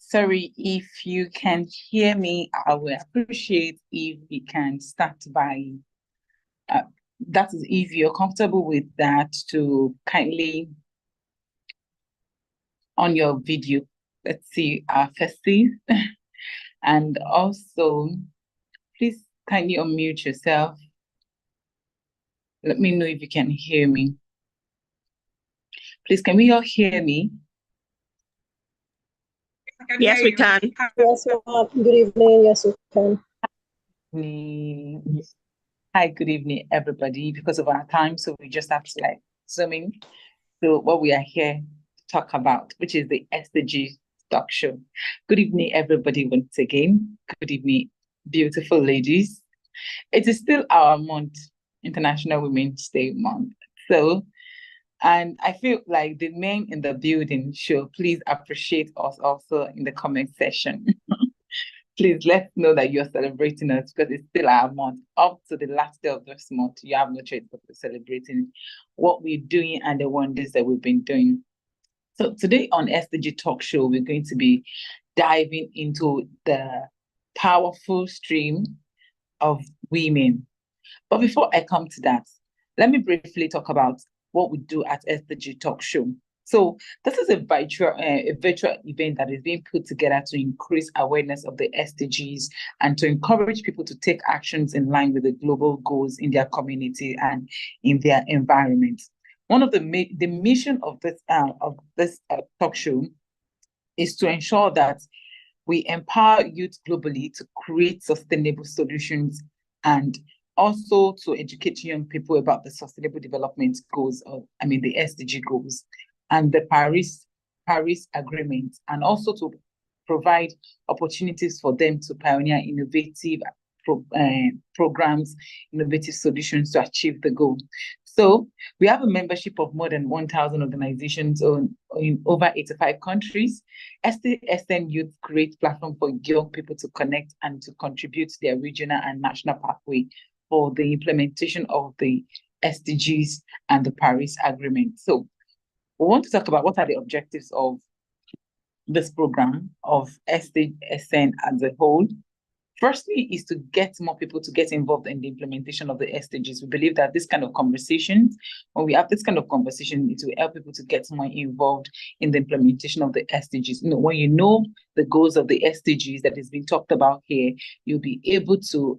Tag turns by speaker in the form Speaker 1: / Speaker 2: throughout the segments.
Speaker 1: Sorry, if you can hear me, I will appreciate if you can start by that is if you're comfortable with that to kindly on your video. Let's see our faces. And also, please kindly unmute yourself. Let me know if you can hear me. Please, can we all hear me?
Speaker 2: Yes, we can.
Speaker 3: Yes, ma'am. Good evening. Yes, we can.
Speaker 1: Hi, good evening, everybody. Because of our time, so we just have to zoom in to what we are here to talk about, which is the SDG talk show. Good evening, everybody, once again. Good evening, beautiful ladies. It is still our month, International Women's Day month. So, and I feel like the men in the building should please appreciate us also in the comment section. Please let's know that you're celebrating us because it's still our month. Up to the last day of this month, you have no choice but to celebrating what we're doing and the wonders that we've been doing. So today on SDG Talk Show, we're going to be diving into the powerful stream of women. But before I come to that, let me briefly talk about what we do at SDG Talk Show. So this is a virtual event that is being put together to increase awareness of the SDGs and to encourage people to take actions in line with the global goals in their community and in their environment. One of the mission of this talk show is to ensure that we empower youth globally to create sustainable solutions and also to educate young people about the Sustainable Development Goals, the SDG goals, and the Paris Agreement, and also to provide opportunities for them to pioneer innovative programs, innovative solutions to achieve the goal. So we have a membership of more than 1,000 organizations in over 85 countries. SDSN Youth create platform for young people to connect and to contribute to their regional and national pathway for the implementation of the SDGs and the Paris Agreement. So we want to talk about what are the objectives of this program of SDSN as a whole. Firstly, is to get more people to get involved in the implementation of the SDGs. We believe that this kind of conversations, when we have this kind of conversation, it will help people to get more involved in the implementation of the SDGs. When you know the goals of the SDGs that is being talked about here, you'll be able to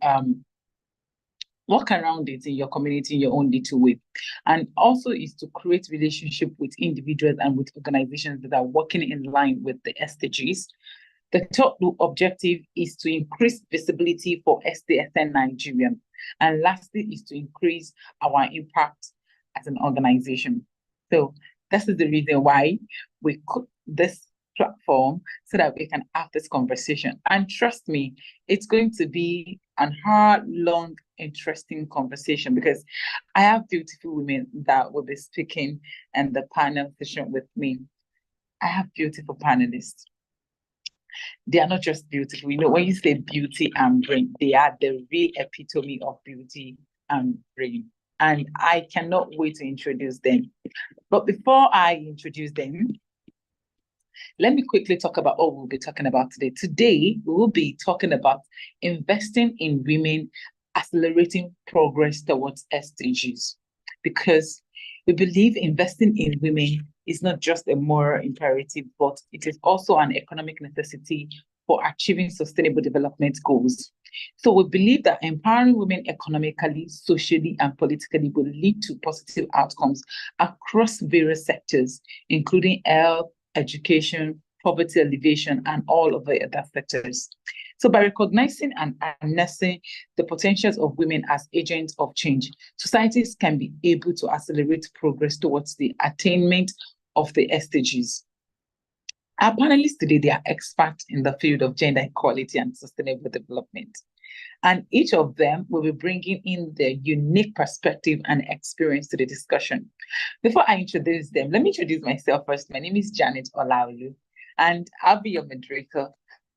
Speaker 1: work around it in your community in your own little way. And also is to create relationship with individuals and with organizations that are working in line with the SDGs. The third objective is to increase visibility for SDSN Nigeria. And lastly is to increase our impact as an organization. So this is the reason why we put this platform so that we can have this conversation. And trust me, it's going to be an hard, long, interesting conversation because I have beautiful women that will be speaking in the panel session with me. I have beautiful panelists. They are not just beautiful. When you say beauty and brain, they are the real epitome of beauty and brain. And I cannot wait to introduce them. But before I introduce them, let me quickly talk about what we'll be talking about today. Today, we will be talking about investing in women, accelerating progress towards SDGs. Because we believe investing in women is not just a moral imperative, but it is also an economic necessity for achieving sustainable development goals. So we believe that empowering women economically, socially, and politically will lead to positive outcomes across various sectors, including health, education, poverty alleviation, and all of the other sectors. So by recognizing and harnessing the potentials of women as agents of change, societies can be able to accelerate progress towards the attainment of the SDGs. Our panelists today, they are experts in the field of gender equality and sustainable development. And each of them will be bringing in their unique perspective and experience to the discussion. Before I introduce them, let me introduce myself first. My name is Janet Olaolu, and I'll be your moderator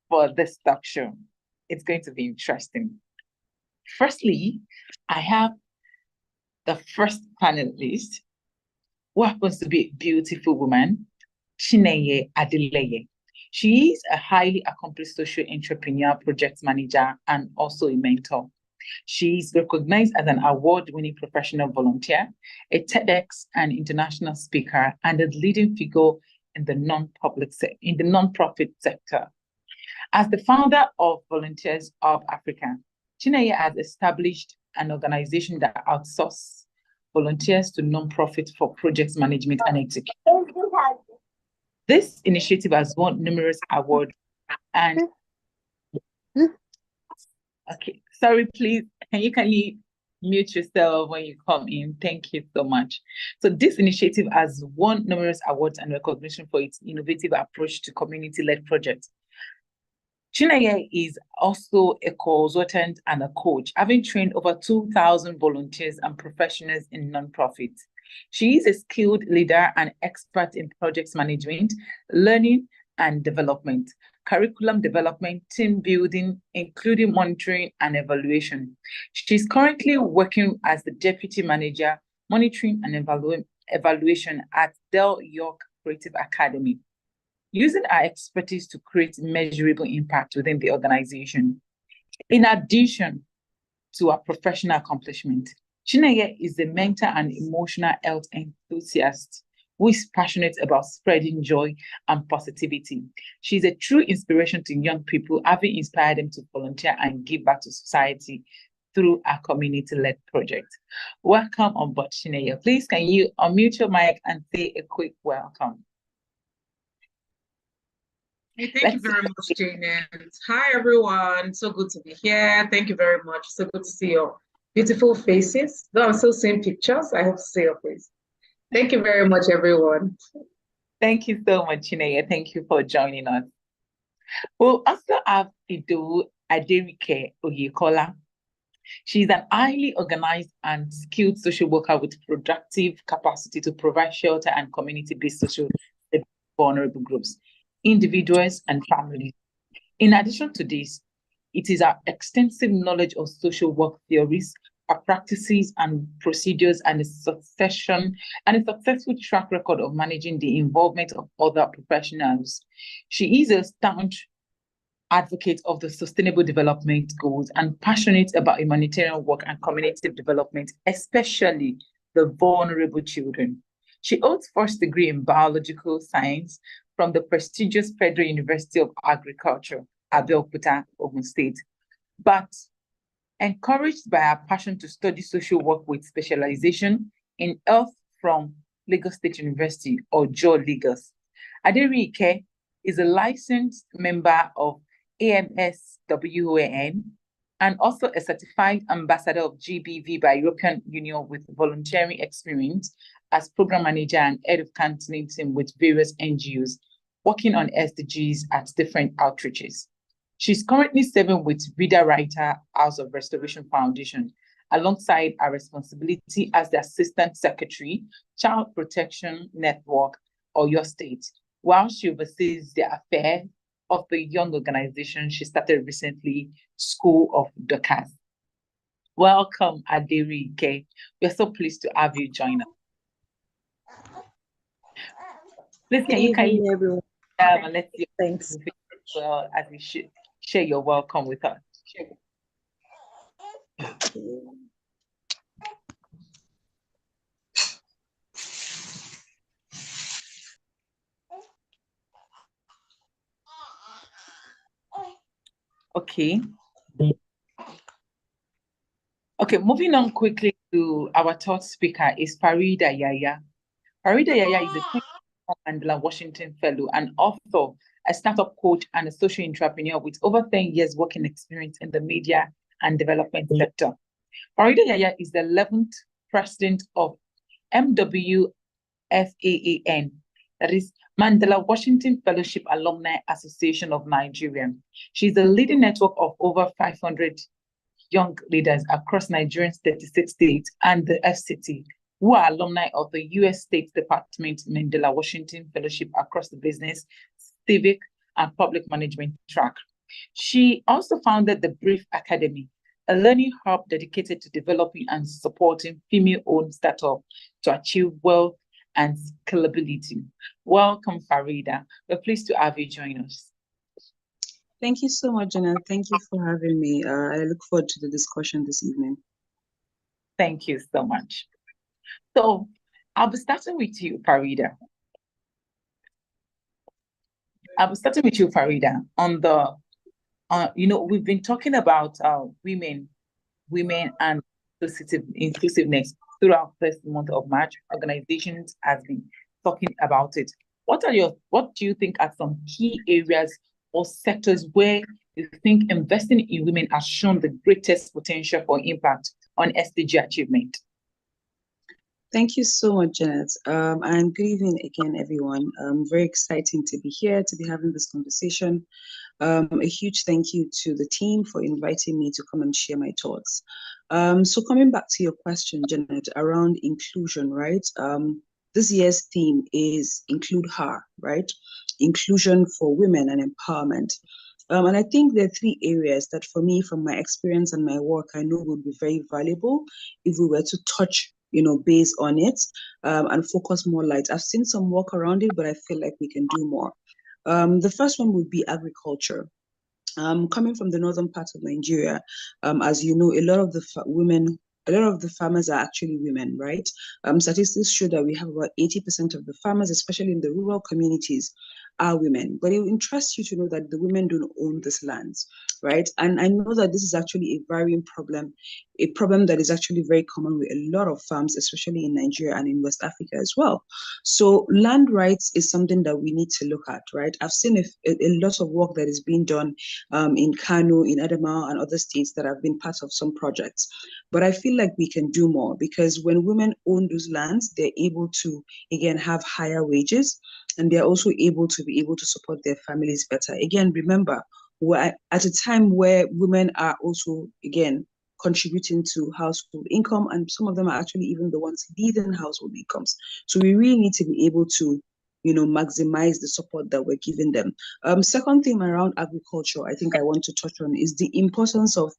Speaker 1: for this talk show. It's going to be interesting. Firstly, I have the first panelist, who happens to be a beautiful woman, Chineye Adeleye. She is a highly accomplished social entrepreneur, project manager, and also a mentor. She is recognized as an award-winning professional volunteer, a TEDx and international speaker, and a leading figure in the non-profit sector. As the founder of Volunteers of Africa, Chineye has established an organization that outsources volunteers to non-profit for project management and execution. This initiative has won numerous awards and okay, sorry, please, can you mute yourself when you come in? Thank you so much. So this initiative has won numerous awards and recognition for its innovative approach to community-led projects. Chineye is also a consultant and a coach, having trained over 2,000 volunteers and professionals in nonprofits. She is a skilled leader and expert in project management, learning and development, curriculum development, team building, including monitoring and evaluation. She's currently working as the deputy manager, monitoring and evaluation at Del York Creative Academy, using our expertise to create measurable impact within the organization. In addition to our professional accomplishment, Chineye is a mentor and emotional health enthusiast who is passionate about spreading joy and positivity. She's a true inspiration to young people, having inspired them to volunteer and give back to society through our community-led project. Welcome on board, Chineye. Please, can you unmute your mic and say a quick welcome?
Speaker 2: Hey, thank you very much, Janet. Hi, everyone. So good to be here. Thank you very much. So good to see your beautiful faces. Though I'm still seeing pictures, I hope to see your face. Thank you very much, everyone.
Speaker 1: Thank you so much, Chineye. Thank you for joining us. We'll also have Ido Aderike Oyekola. She's an highly organized and skilled social worker with productive capacity to provide shelter and community-based social vulnerable groups, individuals, and families. In addition to this, it is our extensive knowledge of social work theories, our practices and procedures, and a successful track record of managing the involvement of other professionals. She is a staunch advocate of the Sustainable Development Goals and passionate about humanitarian work and community development, especially the vulnerable children. She holds first degree in biological science from the prestigious Federal University of Agriculture, Abeokuta, Ogun State, but encouraged by her passion to study social work with specialization in health from Lagos State University, or JO Lagos. Aderike is a licensed member of AMSWAN and also a certified ambassador of GBV by European Union with volunteering experience as program manager and head of counseling team with various NGOs working on SDGs at different outreaches. She's currently serving with Reader Writer House of Restoration Foundation, alongside her responsibility as the Assistant Secretary, Child Protection Network, Oyo State, while she oversees the affairs of the young organization she started recently, School of Doctors. Welcome, Aderike. We're so pleased to have you join us. Please, can you
Speaker 3: everyone?
Speaker 1: Let's see.
Speaker 3: Thanks.
Speaker 1: Well, as we should share your welcome with us. Okay. Okay, moving on quickly to our third speaker is Farida Yaya. Farida Yaya is a Mandela Washington Fellow, an author, a startup coach, and a social entrepreneur with over 10 years working experience in the media and development sector. Farida Yaya is the 11th president of MWFAAN, that is Mandela Washington Fellowship Alumni Association of Nigeria. She's a leading network of over 500 young leaders across Nigeria's 36 states and the FCT, who are alumni of the U.S. State Department Mandela Washington Fellowship across the business, civic, and public management track. She also founded the Brief Academy, a learning hub dedicated to developing and supporting female-owned startups to achieve wealth and scalability. Welcome, Farida. We're pleased to have you join us.
Speaker 4: Thank you so much, Jenna. Thank you for having me. I look forward to the discussion this evening.
Speaker 1: Thank you so much. So I'll be starting with you, Farida. On the, we've been talking about women and inclusiveness throughout this month of March. Organizations have been talking about it. What do you think are some key areas or sectors where you think investing in women has shown the greatest potential for impact on SDG achievement?
Speaker 4: Thank you so much, Janet. And good evening again, everyone. Very exciting to be here, to be having this conversation. A huge thank you to the team for inviting me to come and share my thoughts. So coming back to your question, Janet, around inclusion, right? This year's theme is Include Her, right? Inclusion for women and empowerment. And I think there are three areas that for me, from my experience and my work, I know would be very valuable if we were to touch, base on it and focus more light. I've seen some work around it, but I feel like we can do more. The first one would be agriculture. Coming from the northern part of Nigeria, as you know, a lot of the farmers are actually women, right? Statistics show that we have about 80% of the farmers, especially in the rural communities, are women. But it will interest you to know that the women don't own these lands, right? And I know that this is actually a varying problem, a problem that is actually very common with a lot of farms, especially in Nigeria and in West Africa as well. So land rights is something that we need to look at, right? I've seen a lot of work that is being done in Kano, in Adamawa, and other states that have been part of some projects. But I feel like we can do more because when women own those lands, they're able to, again, have higher wages, and they're also able to support their families better. Again, remember, we're at a time where women are also, again, contributing to household income, and some of them are actually even the ones leading household incomes. So we really need to be able to maximize the support that we're giving them. Second thing around agriculture, I think I want to touch on is the importance of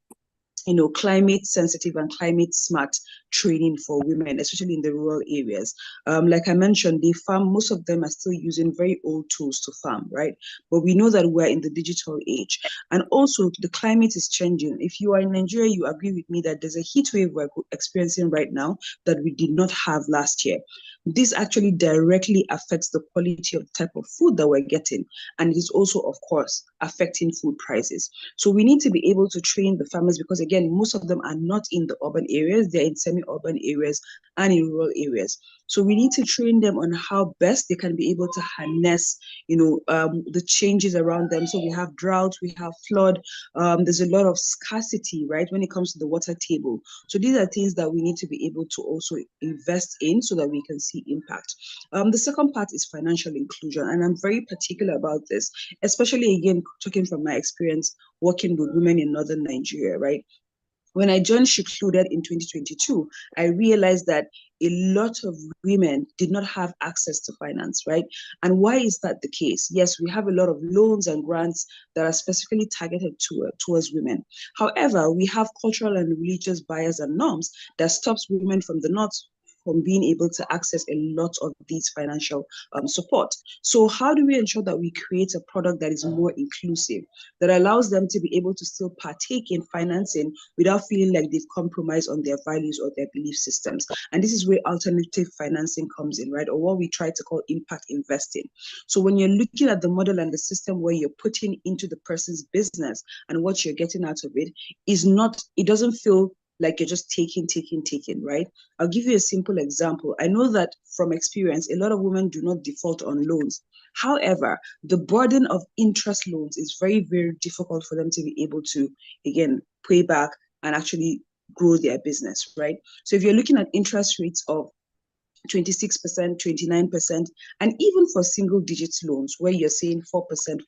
Speaker 4: climate sensitive and climate smart training for women, especially in the rural areas. Like I mentioned, they farm, most of them are still using very old tools to farm, right? But we know that we're in the digital age. And also the climate is changing. If you are in Nigeria, you agree with me that there's a heat wave we're experiencing right now that we did not have last year. This actually directly affects the quality of the type of food that we're getting. And it is also, of course, affecting food prices. So we need to be able to train the farmers because, again, most of them are not in the urban areas. They're in semi-urban areas and in rural areas. So we need to train them on how best they can be able to harness, the changes around them. So we have drought, we have flood. There's a lot of scarcity, right, when it comes to the water table. So these are things that we need to be able to also invest in so that we can see impact. The second part is financial inclusion, and I'm very particular about this, especially, again, talking from my experience working with women in northern Nigeria, right? When I joined Shicluded in 2022, I realized that a lot of women did not have access to finance, right? And why is that the case? Yes, we have a lot of loans and grants that are specifically targeted towards women. However, we have cultural and religious bias and norms that stops women from the north from being able to access a lot of these financial support. So how do we ensure that we create a product that is more inclusive, that allows them to be able to still partake in financing without feeling like they've compromised on their values or their belief systems? And this is where alternative financing comes in, right? Or what we try to call impact investing. So when you're looking at the model and the system where you're putting into the person's business and what you're getting out of it is not, it doesn't feel like you're just taking, right? I'll give you a simple example. I know that from experience, a lot of women do not default on loans. However, the burden of interest loans is very, very difficult for them to be able to, again, pay back and actually grow their business, right? So if you're looking at interest rates of 26%, 29%, and even for single digits loans where you're saying 4%,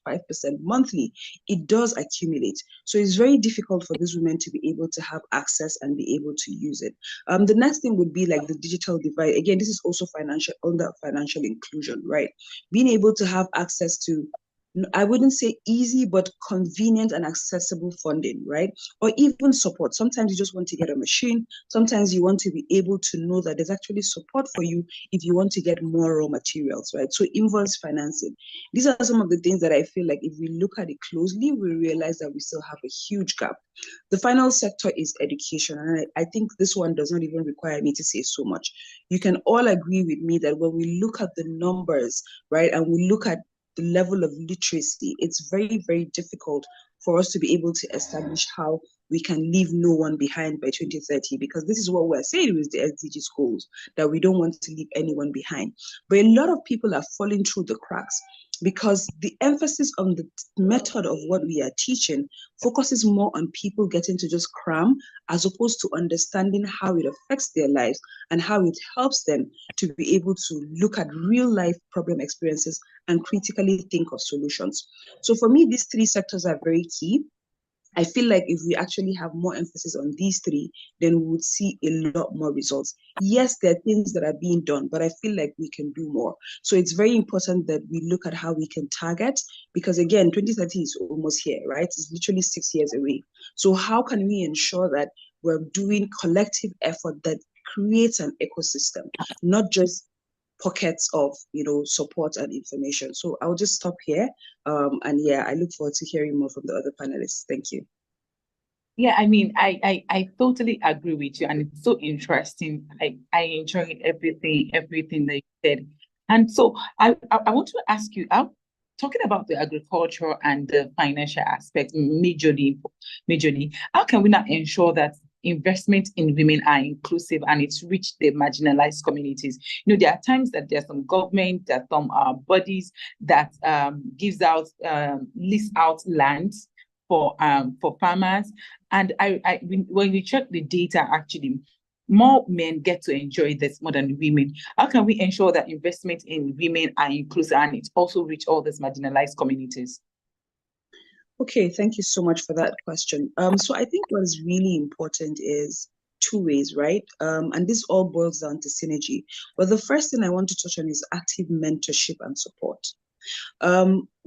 Speaker 4: 5% monthly, it does accumulate. So it's very difficult for these women to be able to have access and be able to use it. The next thing would be like the digital divide. Again, this is also under financial inclusion, right? Being able to have access to I wouldn't say easy, but convenient and accessible funding, right? Or even support. Sometimes you just want to get a machine. Sometimes you want to be able to know that there's actually support for you if you want to get more raw materials, right? So invoice financing. These are some of the things that I feel like if we look at it closely, we realize that we still have a huge gap. The final sector is education. And I think this one does not even require me to say so much. You can all agree with me that when we look at the numbers, right, and we look at the level of literacy, it's very, very difficult for us to be able to establish how we can leave no one behind by 2030, because this is what we're saying with the SDGs goals, that we don't want to leave anyone behind. But a lot of people are falling through the cracks because the emphasis on the method of what we are teaching focuses more on people getting to just cram as opposed to understanding how it affects their lives and how it helps them to be able to look at real life problem experiences and critically think of solutions. So for me, these three sectors are very key. I feel like if we actually have more emphasis on these three, then we would see a lot more results. Yes, there are things that are being done, but I feel like we can do more. So it's very important that we look at how we can target, because again, 2030 is almost here, right? It's literally 6 years away. So how can we ensure that we're doing collective effort that creates an ecosystem, not just pockets of support and information. So I'll just stop here. And yeah, I look forward to hearing more from the other panelists. Thank you.
Speaker 1: Yeah, I mean, I totally agree with you, and it's so interesting. I enjoyed everything that you said. And so I want to ask you, talking about the agriculture and the financial aspect majorly, how can we not ensure that investment in women are inclusive and it's reached the marginalized communities? There are times that there's some government, that some bodies that gives out lease out lands for farmers, and when we check the data, actually more men get to enjoy this more than women. How can we ensure that investment in women are inclusive and it also reach all these marginalized communities?
Speaker 4: Okay, thank you so much for that question. So I think what is really important is two ways, right? And this all boils down to synergy. But the first thing I want to touch on is active mentorship and support.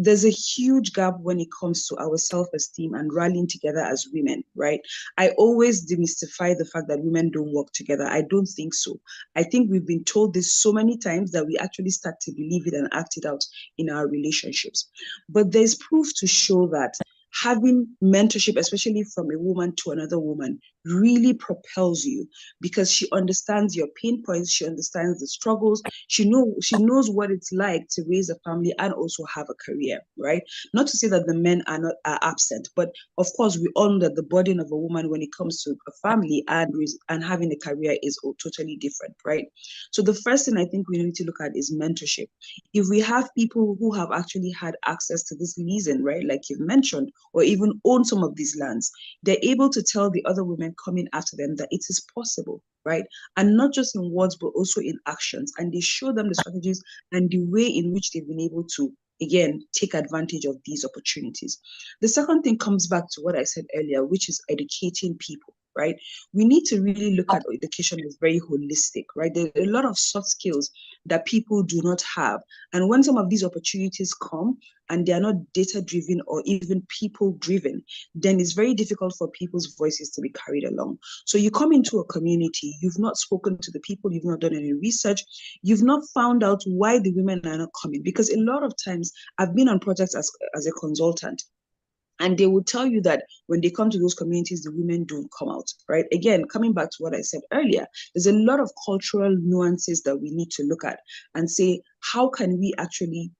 Speaker 4: There's a huge gap when it comes to our self-esteem and rallying together as women, right? I always demystify the fact that women don't work together. I don't think so. I think we've been told this so many times that we actually start to believe it and act it out in our relationships. But there's proof to show that having mentorship, especially from a woman to another woman, really propels you, because she understands your pain points, she understands the struggles, she knows what it's like to raise a family and also have a career, right? Not to say that the men are absent, but of course we all know that the burden of a woman when it comes to a family and having a career is totally different, right? So the first thing I think we need to look at is mentorship. If we have people who have actually had access to this leasing, right, like you've mentioned, or even own some of these lands, they're able to tell the other women coming after them that it is possible, right? And not just in words, but also in actions. And they show them the strategies and the way in which they've been able to, again, take advantage of these opportunities. The second thing comes back to what I said earlier, which is educating people, right? We need to really look at education as very holistic, right? There are a lot of soft skills that people do not have. And when some of these opportunities come and they are not data-driven or even people-driven, then it's very difficult for people's voices to be carried along. So you come into a community, you've not spoken to the people, you've not done any research, you've not found out why the women are not coming. Because a lot of times, I've been on projects as a consultant, and they will tell you that when they come to those communities, the women don't come out, right? Again, coming back to what I said earlier, there's a lot of cultural nuances that we need to look at and say, how can we actually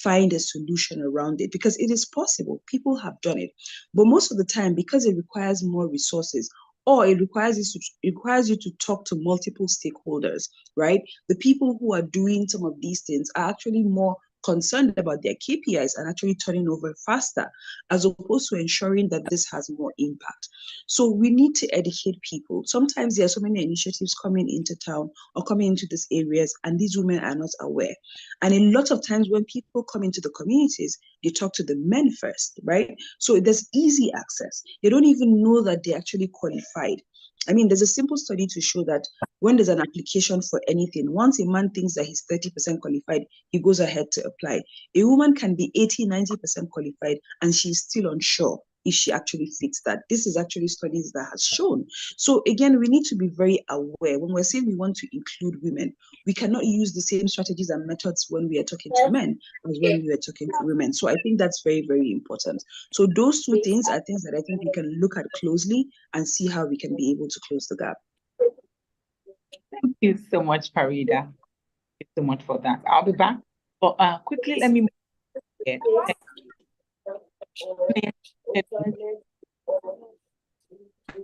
Speaker 4: find a solution around it? Because it is possible. People have done it. But most of the time, because it requires more resources, or it requires you to talk to multiple stakeholders, right? The people who are doing some of these things are actually more concerned about their KPIs and actually turning over faster, as opposed to ensuring that this has more impact. So we need to educate people. Sometimes there are so many initiatives coming into town or coming into these areas, and these women are not aware. And a lot of times when people come into the communities, they talk to the men first, right? So there's easy access. They don't even know that they're actually qualified. there's a simple study to show that when there's an application for anything, once a man thinks that he's 30% qualified, he goes ahead to apply. A woman can be 80, 90% qualified, and she's still unsure if she actually fits that. This is actually studies that has shown. So again, we need to be very aware when we're saying we want to include women. We cannot use the same strategies and methods when we are talking to men as when we are talking to women. So I think that's very, very important. So those two things are things that I think we can look at closely and see how we can be able to close the gap.
Speaker 1: Thank you so much, Farida. Thank you so much for that. I'll be back. But quickly, let me make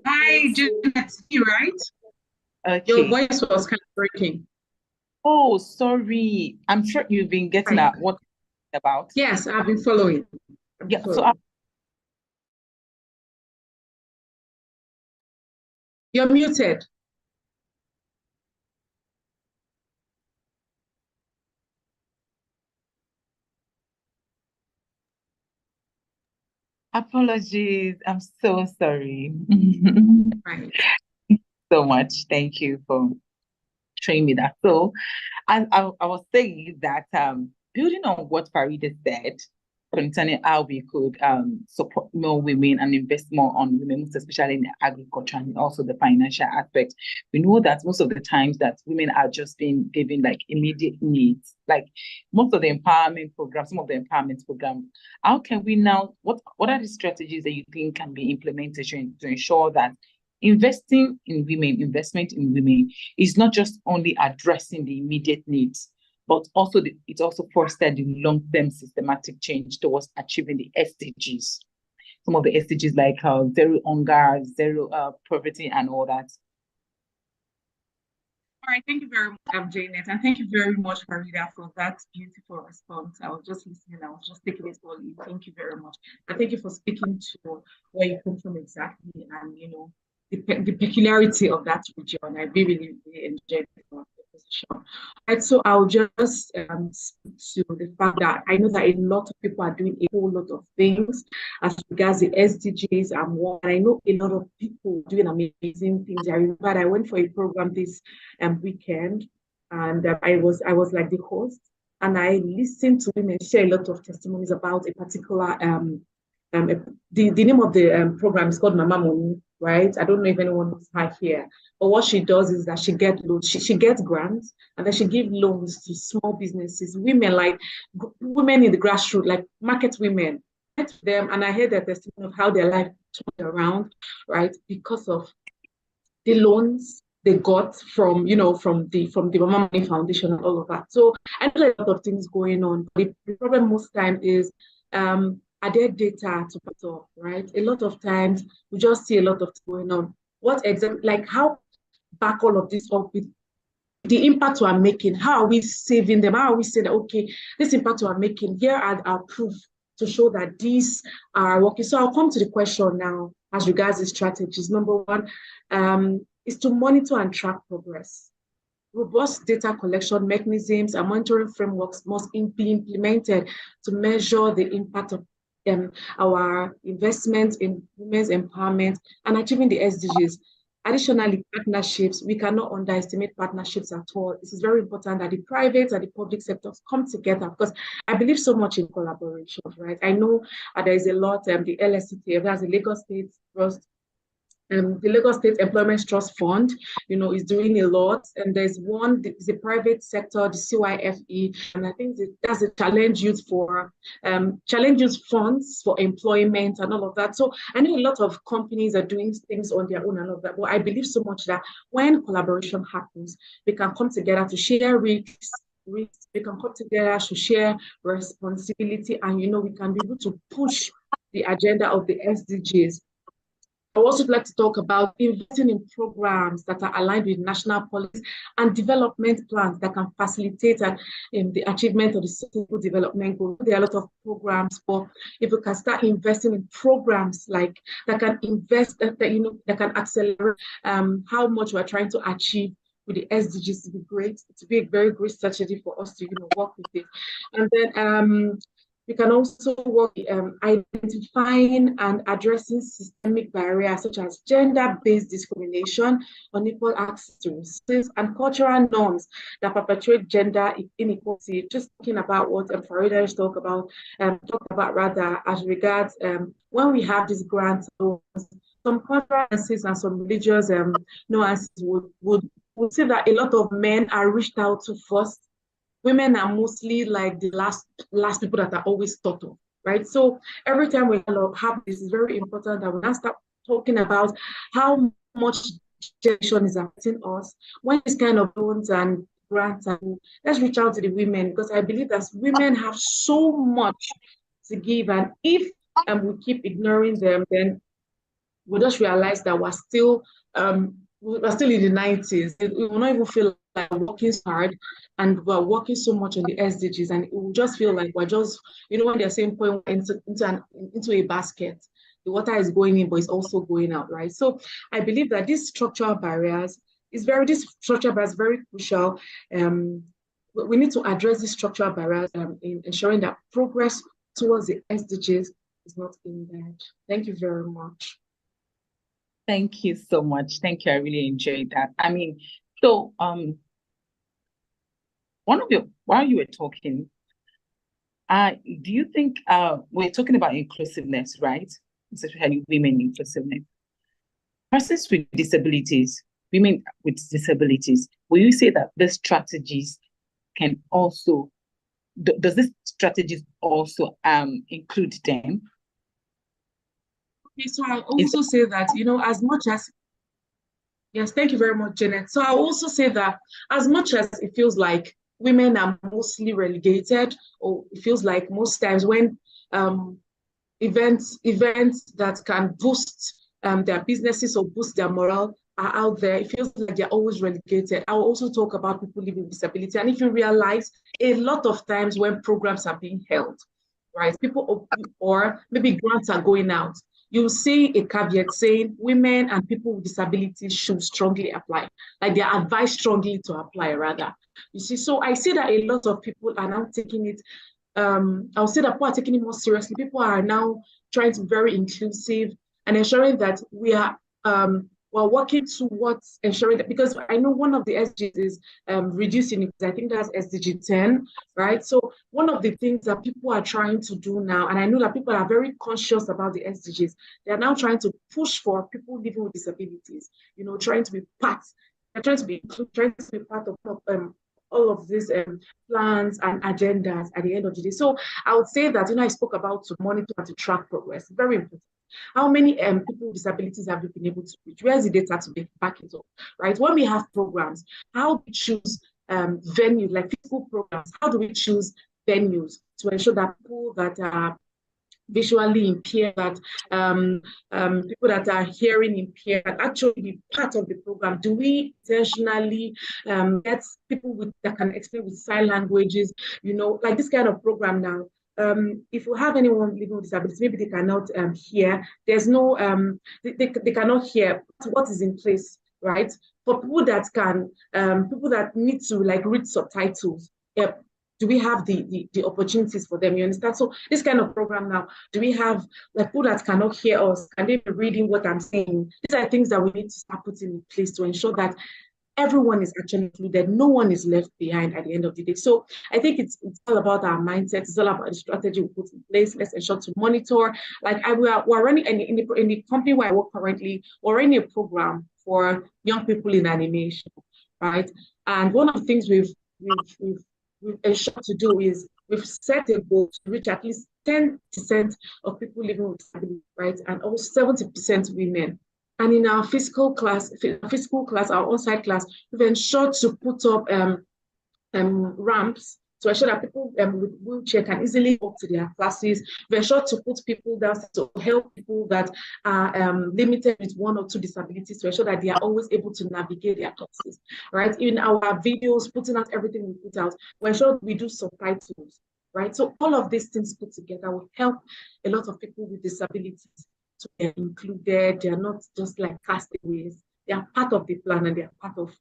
Speaker 2: Hi, Janet, you right? Your
Speaker 1: okay.
Speaker 2: voice was kind of breaking.
Speaker 1: Oh, sorry. I'm sure you've been getting
Speaker 2: Hi.
Speaker 1: at what about.
Speaker 2: Yes, I've been following.
Speaker 1: Yeah, so
Speaker 2: You're muted.
Speaker 1: apologies. I'm so sorry.
Speaker 2: Right.
Speaker 1: So much. Thank you for showing me that. So I was saying that building on what Farida said concerning how we could support more women and invest more on women, most especially in the agriculture and also the financial aspect. We know that most of the times that women are just being given like immediate needs, like most of the empowerment programs, some of the empowerment programs. How can we now, what are the strategies that you think can be implemented to ensure that investment in women is not just only addressing the immediate needs, but also it also fostered the long-term systematic change towards achieving the SDGs. Some of the SDGs like zero hunger, zero poverty, and all that.
Speaker 2: All right, thank you very much, Janet, and thank you very much, Farida, for that beautiful response. I was just listening, I was just taking it all in. Thank you very much. And thank you for speaking to where you come from exactly, and the peculiarity of that region. I really, really enjoyed the position. And so I'll just speak to the fact that I know that a lot of people are doing a whole lot of things as regards the SDGs and what. I know a lot of people doing amazing things. I remember I went for a program this weekend, and I was like the host, and I listened to women share a lot of testimonies about a particular the name of the program is called Mama Money, right? I don't know if anyone knows her here, but what she does is that she gets loans, she gets grants, and then she gives loans to small businesses, women women in the grassroots, like market women. Them, and I heard their testimony of how their life turned around, right, because of the loans they got from the Mama Money Foundation and all of that. So I know a lot of things going on. The problem most time is are there data to put up, right? A lot of times we just see a lot of things going on. What exactly, like how back all of this up with the impact we are making? How are we saving them? How are we saying that, okay, this impact we are making, here are our proof to show that these are working. So I'll come to the question now as regards the strategies. Number one is to monitor and track progress. Robust data collection mechanisms and monitoring frameworks must be implemented to measure the impact of our investment in women's empowerment and achieving the SDGs. Additionally, partnerships, we cannot underestimate partnerships at all. This is very important that the private and the public sectors come together, because I believe so much in collaboration, right? I know there is a lot, the LSCTF, that's the Lagos State Trust. The Lagos State Employment Trust Fund, is doing a lot. And there's one, the private sector, the CYFE, and I think that's a challenge youth funds for employment and all of that. So I know a lot of companies are doing things on their own and all of that, but I believe so much that when collaboration happens, we can come together to share risks, we can come together to share responsibility, and we can be able to push the agenda of the SDGs. I also like to talk about investing in programs that are aligned with national policies and development plans that can facilitate the achievement of the sustainable development goals. There are a lot of programs, but if we can start investing in programs like that can invest, that can accelerate how much we're trying to achieve with the SDGs, to be great. To be a very great strategy for us to work with it. And then We can also work identifying and addressing systemic barriers such as gender-based discrimination, unequal access to resources, and cultural norms that perpetuate gender inequality. Just talking about what Farida talked about rather as regards when we have these grants, some cultural nuances and some religious nuances would see that a lot of men are reached out to first. Women are mostly like the last people that are always thought of, right? So every time we have this, it's very important that we now start talking about how much generation is affecting us when this kind of loans and grants, and let's reach out to the women, because I believe that women have so much to give, and if we keep ignoring them, then we just realize that we're still in the 90s. We will not even feel like we're working hard and we're working so much on the SDGs, and it will just feel like we're just, when they're saying pouring into a basket, the water is going in, but it's also going out, right? So I believe that these structural barriers is very crucial. We need to address these structural barriers in ensuring that progress towards the SDGs is not hindered. Thank you very much.
Speaker 1: Thank you so much. Thank you. I really enjoyed that. I mean, so while you were talking, do you think we're talking about inclusiveness, right? Especially women inclusiveness. Persons with disabilities, women with disabilities, will you say that these strategies can also, does this strategies also include them?
Speaker 2: Okay, so I'll also say that, as much as, yes, thank you very much, Janet. So I'll also say that as much as it feels like women are mostly relegated, or it feels like most times when events that can boost their businesses or boost their morale are out there, it feels like they're always relegated. I'll also talk about people living with disability. And if you realize, a lot of times when programs are being held, right, people or maybe grants are going out, you'll see a caveat saying women and people with disabilities should strongly apply, like they're advised strongly to apply rather. You see, so I see that a lot of people are now taking it, I'll say that people are taking it more seriously. People are now trying to be very inclusive and ensuring that we're working towards ensuring that, because I know one of the SDGs is reducing it. I think that's SDG 10, right? So one of the things that people are trying to do now, and I know that people are very conscious about the SDGs, they are now trying to push for people living with disabilities, trying to be part of all of these plans and agendas at the end of the day. So I would say that, I spoke about to monitor and to track progress. Very important. How many people with disabilities have we been able to reach? Where's the data to back it up, right? When we have programs, how do we choose venues, like physical programs? How do we choose venues to ensure that people that are visually impaired, that people that are hearing impaired actually be part of the program? Do we intentionally get people that can explain with sign languages, like this kind of program now? If you have anyone living with disability, maybe they cannot hear, there's no, they cannot hear what is in place, right? For people that can, people that need to read subtitles, do we have the opportunities for them? You understand? So this kind of program now, do we have people that cannot hear us? Can they be reading what I'm saying? These are things that we need to start putting in place to ensure that everyone is actually included. No one is left behind at the end of the day. So I think it's all about our mindset. It's all about the strategy we put in place. Let's ensure to monitor. We're running in the company where I work currently, we're running a program for young people in animation, right? And one of the things we've ensured to do is we've set a goal to reach at least 10% of people living with disability, right? And also 70% women. And in our physical class, our on-site class, we've ensured to put up ramps to ensure that people with wheelchair can easily walk to their classes. We've ensured to put people down to help people that are limited with one or two disabilities to ensure that they are always able to navigate their classes, right? In our videos, putting out everything we put out, we ensure we do subtitles, right? So all of these things put together will help a lot of people with disabilities to get included. They are not just like castaways. They are part of the plan and they are part of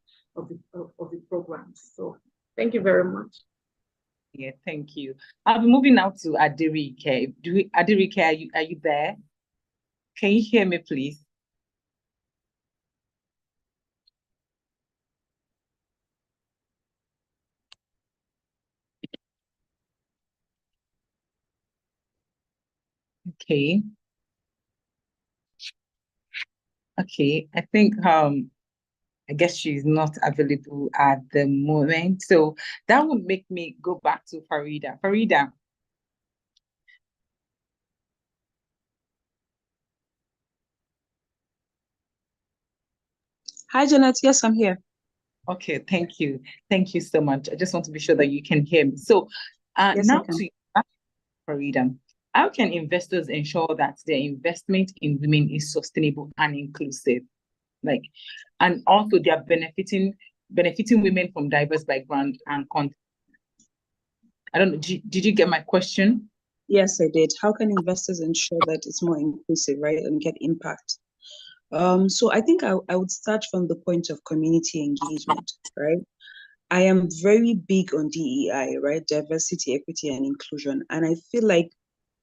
Speaker 2: the programs. So thank you very much.
Speaker 1: Yeah, thank you. I'll be moving now to Adirike. Adirike, are you there? Can you hear me, please? Okay. Okay. I think I guess she's not available at the moment. So that would make me go back to Farida. Farida.
Speaker 4: Hi, Janet. Yes, I'm here.
Speaker 1: Okay, thank you. Thank you so much. I just want to be sure that you can hear me. So
Speaker 4: Yes, I
Speaker 1: now
Speaker 4: can.
Speaker 1: to Farida. How can investors ensure that their investment in women is sustainable and inclusive? Like, and also they are benefiting women from diverse background and content. I don't know. Did you get my question?
Speaker 4: Yes, I did. How can investors ensure that it's more inclusive, right, and get impact? So I think I would start from the point of community engagement, right? I am very big on DEI, right? Diversity, equity, and inclusion. And I feel like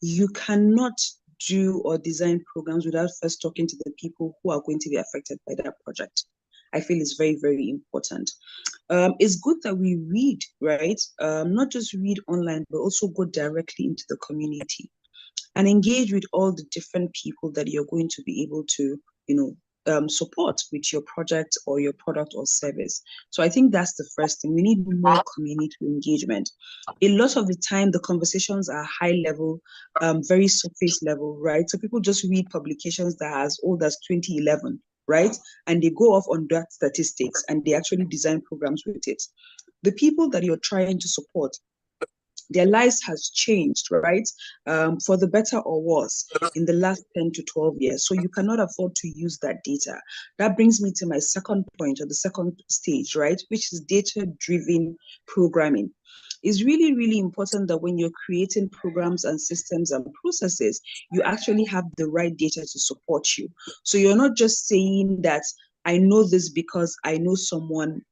Speaker 4: you cannot do or design programs without first talking to the people who are going to be affected by that project. I feel it's very, very important. It's good that we read, right? Not just read online, but also go directly into the community and engage with all the different people that you're going to be able to, support with your project or your product or service. So I think that's the first thing. We need more community engagement. A lot of the time, the conversations are high level, very surface level, right? So people just read publications that are as old as 2011, right? And they go off on that statistics and they actually design programs with it. The people that you're trying to support, their lives has changed, right? For the better or worse in the last 10 to 12 years. So you cannot afford to use that data. That brings me to my second point, or the second stage, right? Which is data-driven programming. It's really, really important that when you're creating programs and systems and processes, you actually have the right data to support you. So you're not just saying that I know this because I know someone,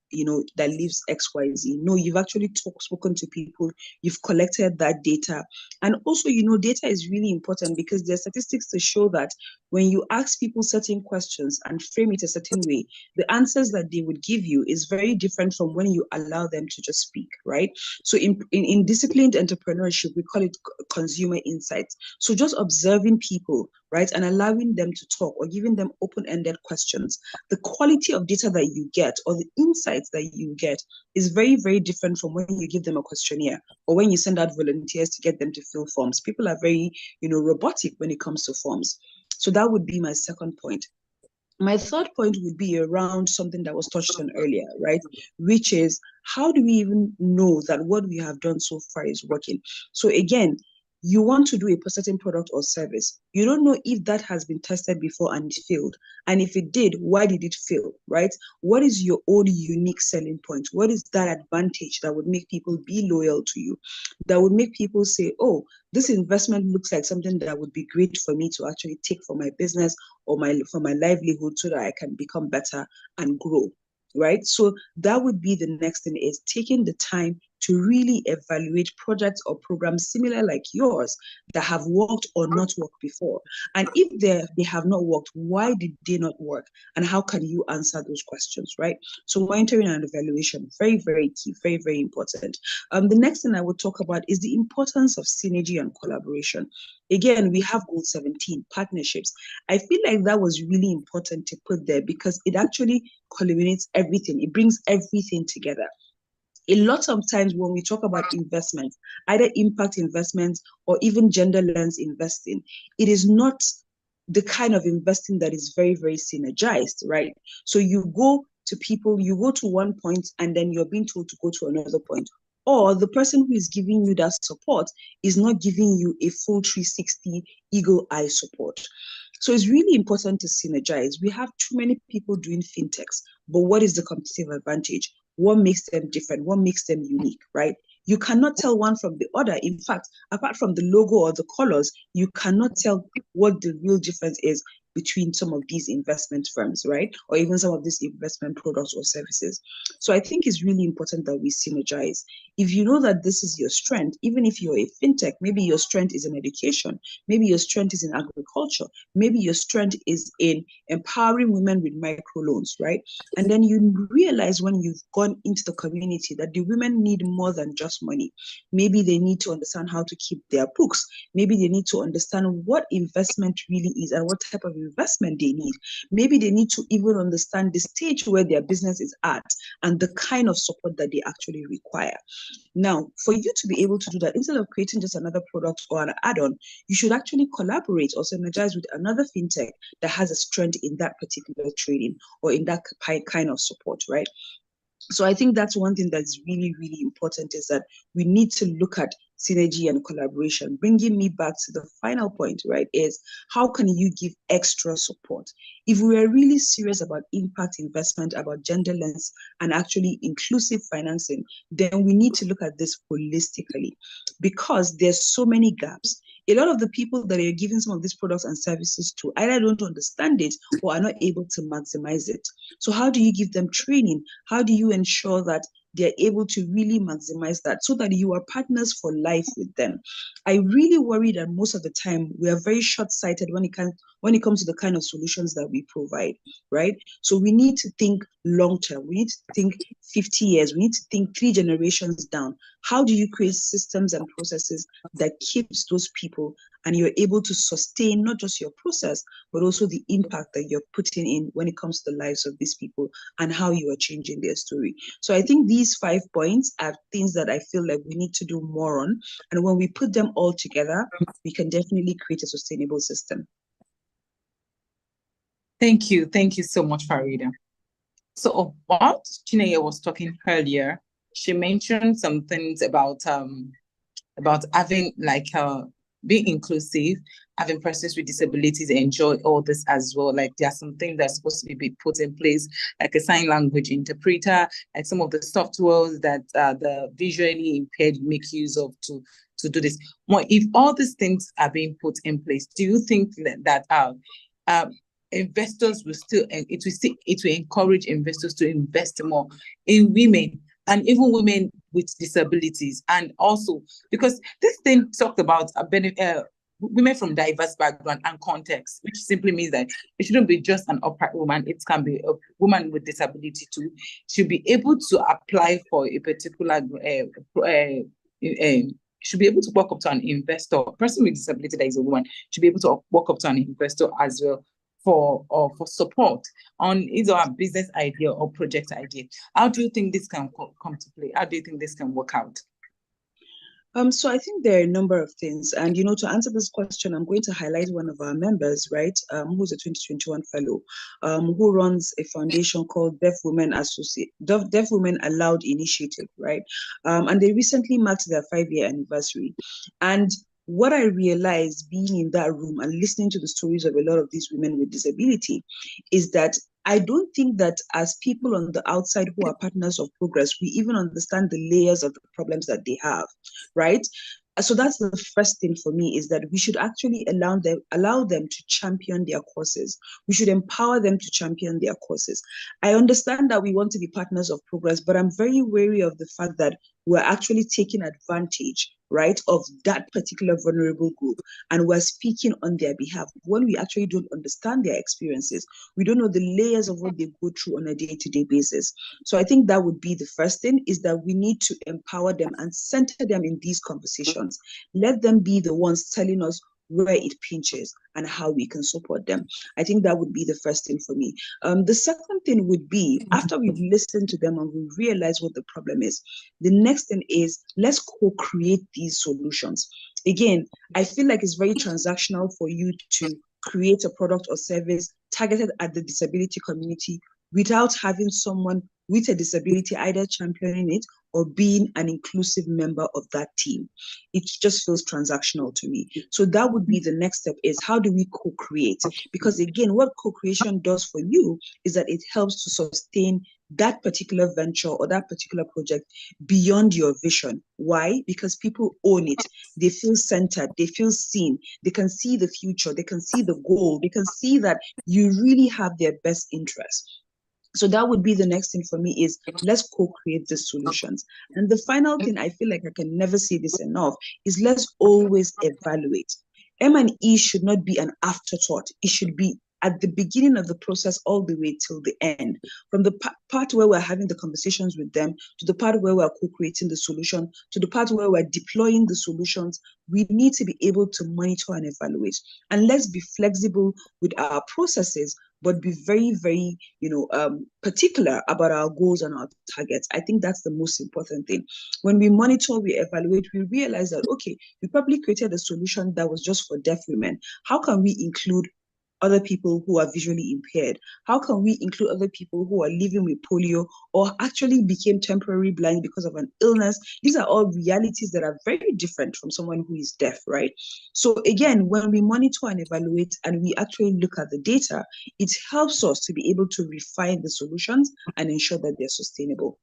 Speaker 4: that lives XYZ. No, you've actually spoken to people, you've collected that data. And also, data is really important because there are statistics to show that when you ask people certain questions and frame it a certain way, the answers that they would give you is very different from when you allow them to just speak, right? So in disciplined entrepreneurship, we call it consumer insights. So just observing people, right, and allowing them to talk or giving them open-ended questions, the quality of data that you get or the insights that you get is very, very different from when you give them a questionnaire or when you send out volunteers to get them to fill forms. People are very, robotic when it comes to forms. So that would be my second point. My third point would be around something that was touched on earlier, right? Which is, how do we even know that what we have done so far is working? So again, you want to do a certain product or service. You don't know if that has been tested before and it failed. And if it did, why did it fail, right? What is your own unique selling point? What is that advantage that would make people be loyal to you? That would make people say, oh, this investment looks like something that would be great for me to actually take for my business or for my livelihood so that I can become better and grow, right? So that would be the next thing, is taking the time to really evaluate projects or programs similar like yours that have worked or not worked before. And if they have not worked, why did they not work? And how can you answer those questions, right? So monitoring and evaluation, very, very key, very, very important. The next thing I would talk about is the importance of synergy and collaboration. Again, we have goal 17, partnerships. I feel like that was really important to put there because it actually culminates everything. It brings everything together. A lot of times when we talk about investments, either impact investments or even gender lens investing, it is not the kind of investing that is very, very synergized, right? So you go to people, you go to one point and then you're being told to go to another point. Or the person who is giving you that support is not giving you a full 360 eagle eye support. So it's really important to synergize. We have too many people doing fintechs, but what is the competitive advantage? What makes them different? What makes them unique, right? You cannot tell one from the other. In fact, apart from the logo or the colors, you cannot tell what the real difference is between some of these investment firms, right? Or even some of these investment products or services. So I think it's really important that we synergize. If you know that this is your strength, even if you're a fintech, maybe your strength is in education, maybe your strength is in agriculture, maybe your strength is in empowering women with microloans, right? And then you realize when you've gone into the community that the women need more than just money. Maybe they need to understand how to keep their books. Maybe they need to understand what investment really is and what type of investment they need. Maybe they need to even understand the stage where their business is at and the kind of support that they actually require. Now, for you to be able to do that, instead of creating just another product or an add-on, you should actually collaborate or synergize with another fintech that has a strength in that particular trading or in that kind of support, right? So I think that's one thing that's really, really important, is that we need to look at synergy and collaboration. Bringing me back to the final point, right, is how can you give extra support? If we are really serious about impact investment, about genderless and actually inclusive financing, then we need to look at this holistically, because there's so many gaps. A lot of the people that are giving some of these products and services to either don't understand it or are not able to maximize it. So how do you give them training? How do you ensure that they're able to really maximize that so that you are partners for life with them? I really worry that most of the time we are very short-sighted when it comes to the kind of solutions that we provide, right? So we need to think long-term. We need to think 50 years. We need to think 3 generations down. How do you create systems and processes that keeps those people, and you're able to sustain not just your process, but also the impact that you're putting in when it comes to the lives of these people and how you are changing their story? So I think these 5 points are things that I feel like we need to do more on. And when we put them all together, we can definitely create a sustainable system.
Speaker 1: Thank you. Thank you so much, Farida. So while Chineye was talking earlier, she mentioned some things about having being inclusive, having persons with disabilities enjoy all this as well. Like there are some things that's supposed to be put in place, like a sign language interpreter, like some of the softwares that the visually impaired make use of to do this. Well, if all these things are being put in place, do you think that investors will still, it will encourage investors to invest more in women, and even women with disabilities? And also, because this thing talked about women from diverse background and context, which simply means that it shouldn't be just an upright woman. It can be a woman with disability too. Should be able to apply for a particular, should be able to walk up to an investor. A person with disability that is a woman should be able to walk up to an investor as well for support on either a business idea or project idea. How do you think this can come to play? How do you think this can work out?
Speaker 4: So I think there are a number of things. And, to answer this question, I'm going to highlight one of our members, right, who's a 2021 fellow, who runs a foundation called Deaf Women Allowed Initiative, right? And they recently marked their 5-year anniversary. And what I realized being in that room and listening to the stories of a lot of these women with disability is that I don't think that as people on the outside who are partners of progress, we even understand the layers of the problems that they have, right? So that's the first thing for me, is that we should actually allow them to champion their causes. We should empower them to champion their causes. I understand that we want to be partners of progress, but I'm very wary of the fact that we're actually taking advantage, right, of that particular vulnerable group, and we're speaking on their behalf when we actually don't understand their experiences. We don't know the layers of what they go through on a day-to-day basis. So I think that would be the first thing, is that we need to empower them and center them in these conversations. Let them be the ones telling us where it pinches and how we can support them. I think that would be the first thing for me. The second thing would be, after we've listened to them and we realize what the problem is, the next thing is, let's co-create these solutions. Again, I feel like it's very transactional for you to create a product or service targeted at the disability community without having someone with a disability either championing it or being an inclusive member of that team. It just feels transactional to me. So that would be the next step, is how do we co-create? Because again, what co-creation does for you is that it helps to sustain that particular venture or that particular project beyond your vision. Why? Because people own it. They feel centered. They feel seen. They can see the future. They can see the goal. They can see that you really have their best interest. So that would be the next thing for me is let's co-create the solutions. And the final thing, I feel like I can never say this enough, is let's always evaluate. M&E should not be an afterthought. It should be at the beginning of the process all the way till the end. From the part where we're having the conversations with them, to the part where we're co-creating the solution, to the part where we're deploying the solutions, we need to be able to monitor and evaluate. And let's be flexible with our processes, but be very, very, particular about our goals and our targets. I think that's the most important thing. When we monitor, we evaluate, we realize that, okay, we probably created a solution that was just for deaf women. How can we include other people who are visually impaired? How can we include other people who are living with polio or actually became temporarily blind because of an illness? These are all realities that are very different from someone who is deaf, right? So again, when we monitor and evaluate and we actually look at the data, it helps us to be able to refine the solutions and ensure that they're sustainable.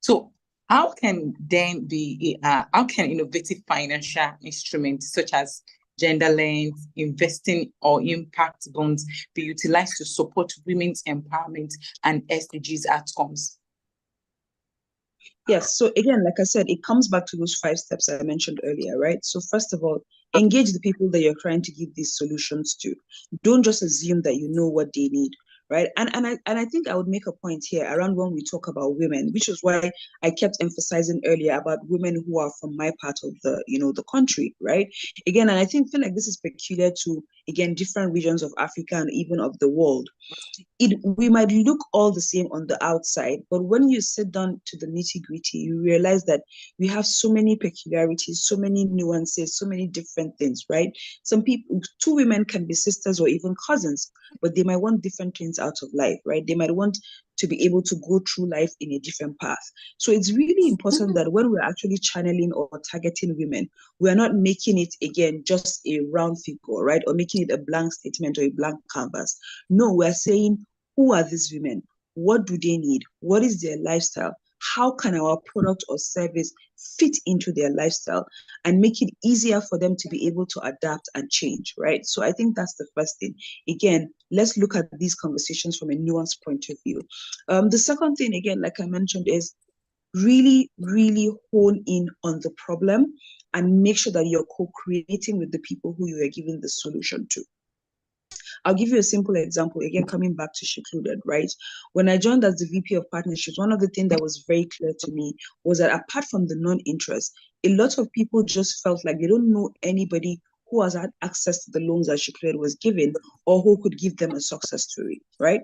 Speaker 1: So how can innovative financial instruments such as gender lens, investing, or impact bonds be utilized to support women's empowerment and SDGs outcomes?
Speaker 4: Yes. So again, like I said, it comes back to those 5 steps I mentioned earlier, right? So first of all, engage the people that you're trying to give these solutions to. Don't just assume that you know what they need, right? And I think I would make a point here around when we talk about women, which is why I kept emphasizing earlier about women who are from my part of the country, right? Again, and I feel like this is peculiar to, again, different regions of Africa and even of the world. We might look all the same on the outside, but when you sit down to the nitty-gritty, you realize that we have so many peculiarities, so many nuances, so many different things, right? Some people, 2 women can be sisters or even cousins, but they might want different things out of life, right? They might want to be able to go through life in a different path. So it's really important that when we're actually channeling or targeting women, we're not making it, again, just a round figure, right? Or making it a blank statement or a blank canvas. No, we're saying, who are these women? What do they need? What is their lifestyle? How can our product or service fit into their lifestyle and make it easier for them to be able to adapt and change, right? So I think that's the first thing. Again, let's look at these conversations from a nuanced point of view. The second thing, again, like I mentioned, is really, really hone in on the problem and make sure that you're co-creating with the people who you are giving the solution to. I'll give you a simple example, again, coming back to Secluded, right? When I joined as the VP of Partnerships, one of the things that was very clear to me was that apart from the non-interest, a lot of people just felt like they don't know anybody who has had access to the loans that Secluded was giving or who could give them a success story, right?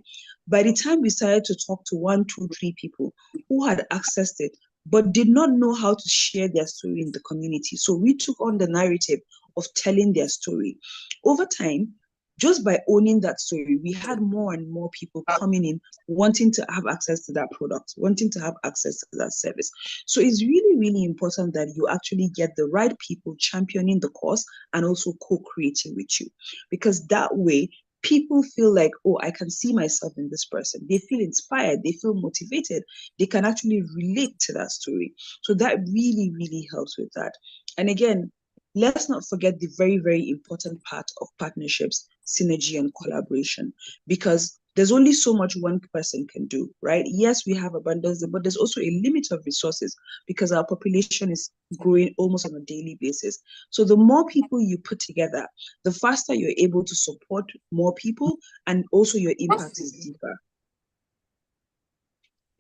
Speaker 4: By the time we started to talk to 1, 2, 3 people who had accessed it, but did not know how to share their story in the community. So we took on the narrative of telling their story. Over time, just by owning that story, we had more and more people coming in, wanting to have access to that product, wanting to have access to that service. So it's really, really important that you actually get the right people championing the cause and also co-creating with you. Because that way, people feel like, oh, I can see myself in this person. They feel inspired. They feel motivated. They can actually relate to that story. So that really, really helps with that. And again, let's not forget the very, very important part of partnerships, synergy and collaboration, because there's only so much one person can do, right? Yes, we have abundance, but there's also a limit of resources because our population is growing almost on a daily basis. So the more people you put together, the faster you're able to support more people, and also your impact is deeper.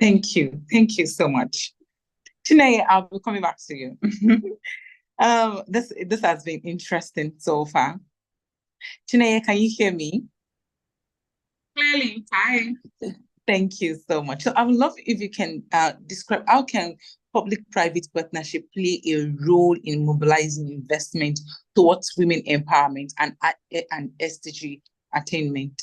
Speaker 1: Thank you. Thank you so much. Chineye, I'll be coming back to you. This has been interesting so far. Chineye, can you hear me?
Speaker 2: Clearly, hi.
Speaker 1: Thank you so much. So I would love if you can describe how can public-private partnership play a role in mobilizing investment towards women empowerment and SDG attainment.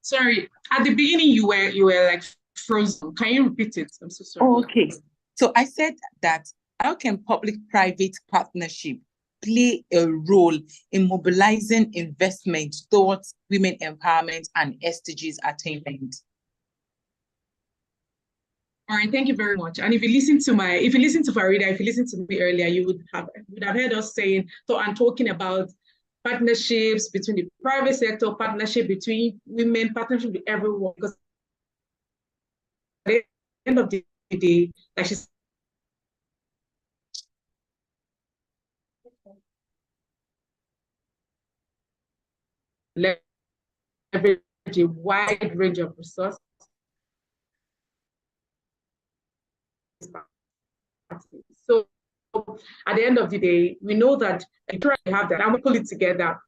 Speaker 2: Sorry, at the beginning you were like frozen. Can you repeat it? I'm so sorry.
Speaker 1: Oh, okay. So I said that how can public-private partnership play a role in mobilizing investment towards women empowerment and SDGs attainment?
Speaker 2: All right, thank you very much. And if you listen to Farida, if you listen to me earlier, you would have heard us saying and talking about partnerships between the private sector, partnership between women, partnership with everyone. Because at the end of the day, like she said, leverage a wide range of resources. So at the end of the day, we know that we have that and we pull it together.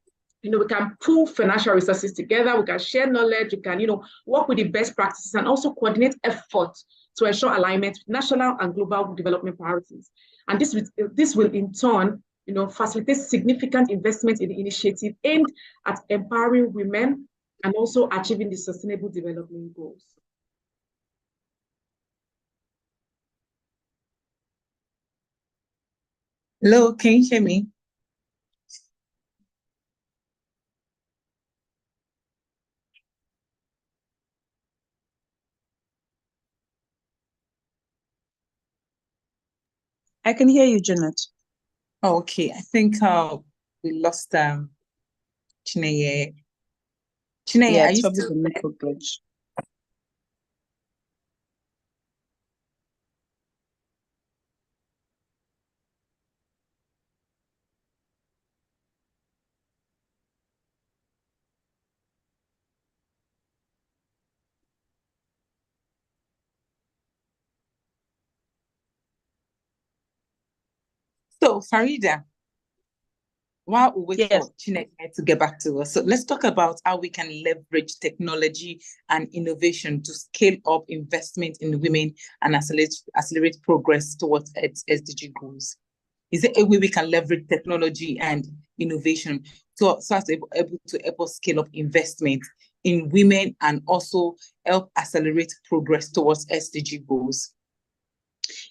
Speaker 2: We can pool financial resources together, we can share knowledge, we can, work with the best practices and also coordinate efforts to ensure alignment with national and global development priorities. And this will in turn, facilitate significant investment in the initiative aimed at empowering women and also achieving the sustainable development goals.
Speaker 1: Hello, can you hear me?
Speaker 4: I can hear you, Janet.
Speaker 1: Oh, okay, I think we lost Chineye. Chineye,
Speaker 4: Yeah,
Speaker 1: are
Speaker 4: it's
Speaker 1: you
Speaker 4: probably
Speaker 1: still
Speaker 4: the
Speaker 1: there?
Speaker 4: network glitch.
Speaker 1: So, Farida, while we wait
Speaker 4: Yes.
Speaker 1: for Chineke to get back to us, so let's talk about how we can leverage technology and innovation to scale up investment in women and accelerate progress towards SDG goals. Is there a way we can leverage technology and innovation so as to be able to help us scale up investment in women and also help accelerate progress towards SDG goals?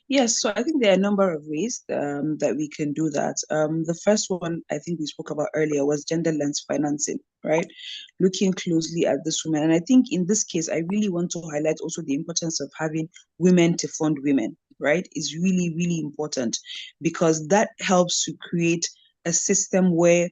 Speaker 4: Yes, so I think there are a number of ways that we can do that. The first one I think we spoke about earlier was gender lens financing, right? Looking closely at this woman. And I think in this case, I really want to highlight also the importance of having women to fund women, right? Is really, really important because that helps to create a system where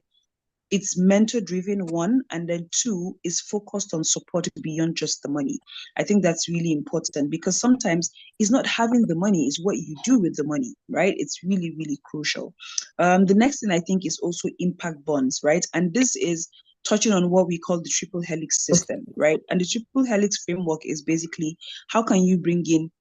Speaker 4: it's mentor driven, one, and then two is focused on support beyond just the money. I think that's really important because sometimes it's not having the money, it's what you do with the money, right? It's really, really crucial. The next thing I think is also impact bonds, right? And this is touching on what we call the triple helix system, right? And the triple helix framework is basically how can you bring in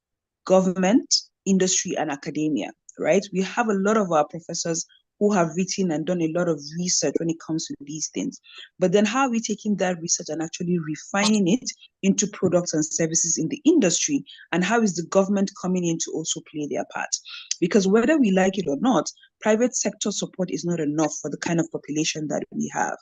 Speaker 4: government, industry, and academia, right? We have a lot of our professors who have written and done a lot of research when it comes to these things. But then how are we taking that research and actually refining it into products and services in the industry? And how is the government coming in to also play their part? Because whether we like it or not, private sector support is not enough for the kind of population that we have.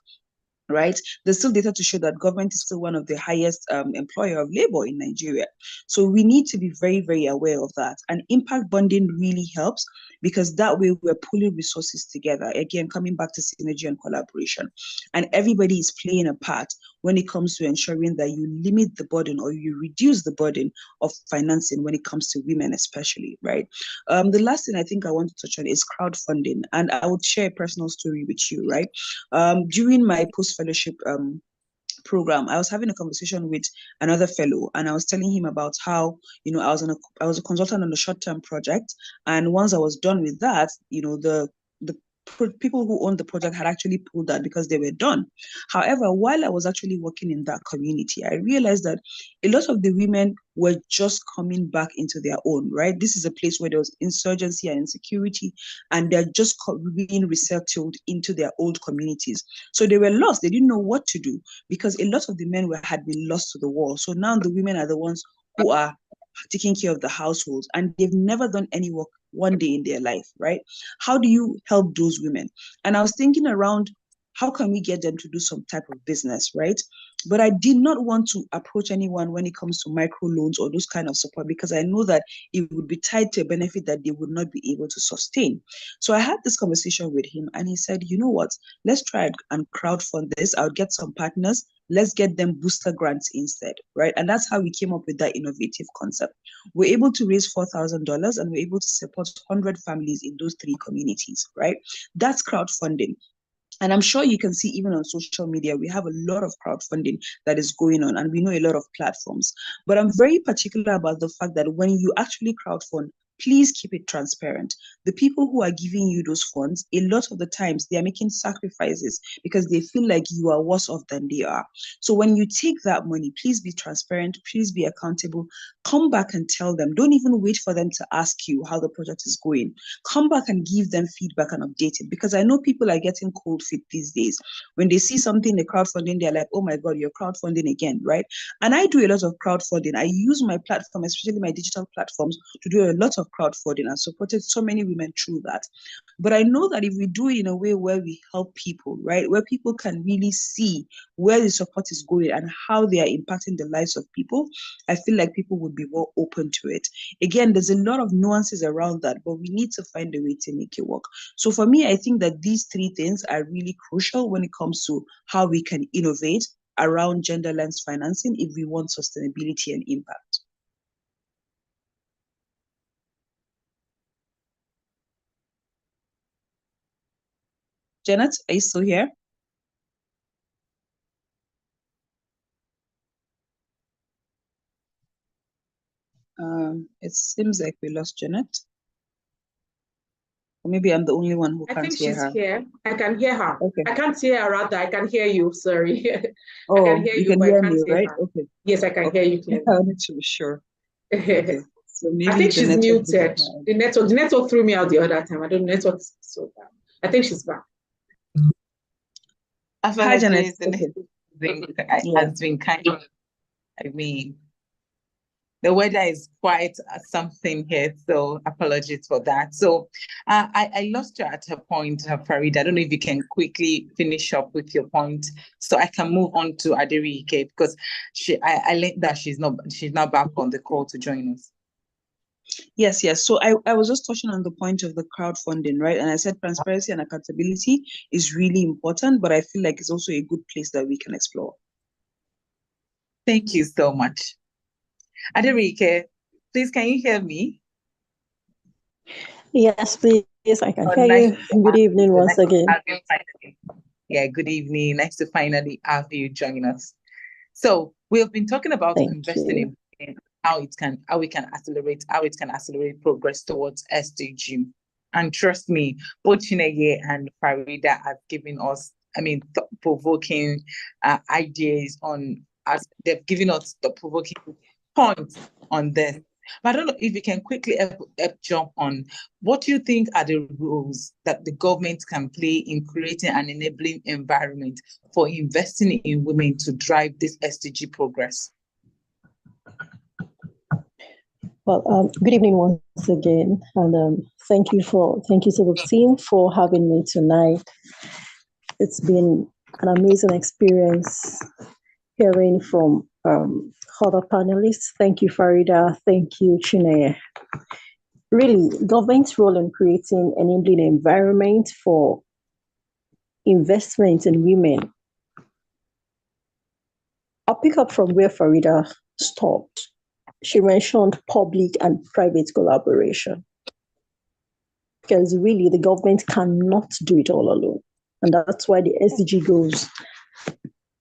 Speaker 4: Right? There's still data to show that government is still one of the highest employer of labor in Nigeria. So we need to be very, very aware of that. And impact bonding really helps because that way we're pulling resources together. Again, coming back to synergy and collaboration. And everybody is playing a part when it comes to ensuring that you limit the burden or you reduce the burden of financing when it comes to women, especially, right? The last thing I think I want to touch on is crowdfunding. And I would share a personal story with you, right? During my post-fellowship program, I was having a conversation with another fellow, and I was telling him about how, I was a consultant on a short-term project, and once I was done with that, the people who owned the project had actually pulled that because they were done. However, while I was actually working in that community, I realized that a lot of the women were just coming back into their own, right? This is a place where there was insurgency and insecurity, and they're just being resettled into their old communities. So they were lost. They didn't know what to do because a lot of the men had been lost to the war. So now the women are the ones who are taking care of the households, and they've never done any work one day in their life, right? How do you help those women? And I was thinking around how can we get them to do some type of business, right? But I did not want to approach anyone when it comes to microloans or those kind of support, because I know that it would be tied to a benefit that they would not be able to sustain. So I had this conversation with him and he said, you know what, let's try and crowdfund this. I'll get some partners. Let's get them booster grants instead, right? And that's how we came up with that innovative concept. We're able to raise $4,000 and we're able to support 100 families in those 3 communities, right? That's crowdfunding. And I'm sure you can see even on social media, we have a lot of crowdfunding that is going on, and we know a lot of platforms. But I'm very particular about the fact that when you actually crowdfund, please keep it transparent. The people who are giving you those funds, a lot of the times they are making sacrifices because they feel like you are worse off than they are. So when you take that money, please be transparent, please be accountable, come back and tell them. Don't even wait for them to ask you how the project is going. Come back and give them feedback and update it, because I know people are getting cold feet these days. When they see something in crowdfunding, they're like, oh my God, you're crowdfunding again, right? And I do a lot of crowdfunding. I use my platform, especially my digital platforms, to do a lot of crowdfunding and supported so many women through that. But I know that if we do it in a way where we help people, right, where people can really see where the support is going and how they are impacting the lives of people, I feel like people would be more open to it. Again, there's a lot of nuances around that, but we need to find a way to make it work. So for me, I think that these 3 things are really crucial when it comes to how we can innovate around gender lens financing if we want sustainability and impact. Janet, are you still here? It seems like we lost Janet. Or maybe I'm the only one who can't hear her.
Speaker 2: I think she's here. I can hear her.
Speaker 4: Okay.
Speaker 2: I can't hear her, rather. I can hear you. Sorry.
Speaker 4: Oh,
Speaker 2: I can hear
Speaker 4: you
Speaker 2: you,
Speaker 4: can
Speaker 2: but
Speaker 4: hear
Speaker 2: I can't
Speaker 4: me,
Speaker 2: hear
Speaker 4: right?
Speaker 2: her.
Speaker 4: Okay.
Speaker 2: Yes, I can hear you clearly.
Speaker 4: I wanted to be sure. Okay. So maybe
Speaker 2: I think she's muted.
Speaker 4: The
Speaker 2: network threw me out the other time. I don't know, network is so bad. I think she's back.
Speaker 4: Hi, Janet.
Speaker 1: Has been kind of, I mean, the weather is quite something here, so apologies for that. So I lost you at her point, Farid. I don't know if you can quickly finish up with your point so I can move on to Aderike, because I learned that she's not back on the call to join us.
Speaker 4: Yes. So I was just touching on the point of the crowdfunding, right? And I said transparency and accountability is really important, but I feel like it's also a good place that we can explore.
Speaker 1: Thank you so much. Aderike, please, can you hear me?
Speaker 3: Yes, please. I can hear you. Good evening once again.
Speaker 1: Yeah, good evening. Nice to finally have you join us. So we have been talking about investing in how it can accelerate progress towards SDG. And trust me, both Chineye and Farida have given us, provoking ideas on us. They've given us the provoking points on this. But I don't know if you can quickly jump on what do you think are the roles that the government can play in creating an enabling environment for investing in women to drive this SDG progress?
Speaker 3: Well, good evening once again, and thank you to the team for having me tonight. It's been an amazing experience hearing from other panelists. Thank you, Farida. Thank you, Chineye. Really, government's role in creating an enabling environment for investment in women. I'll pick up from where Farida stopped. She mentioned public and private collaboration. Because really, the government cannot do it all alone. And that's why the SDG goals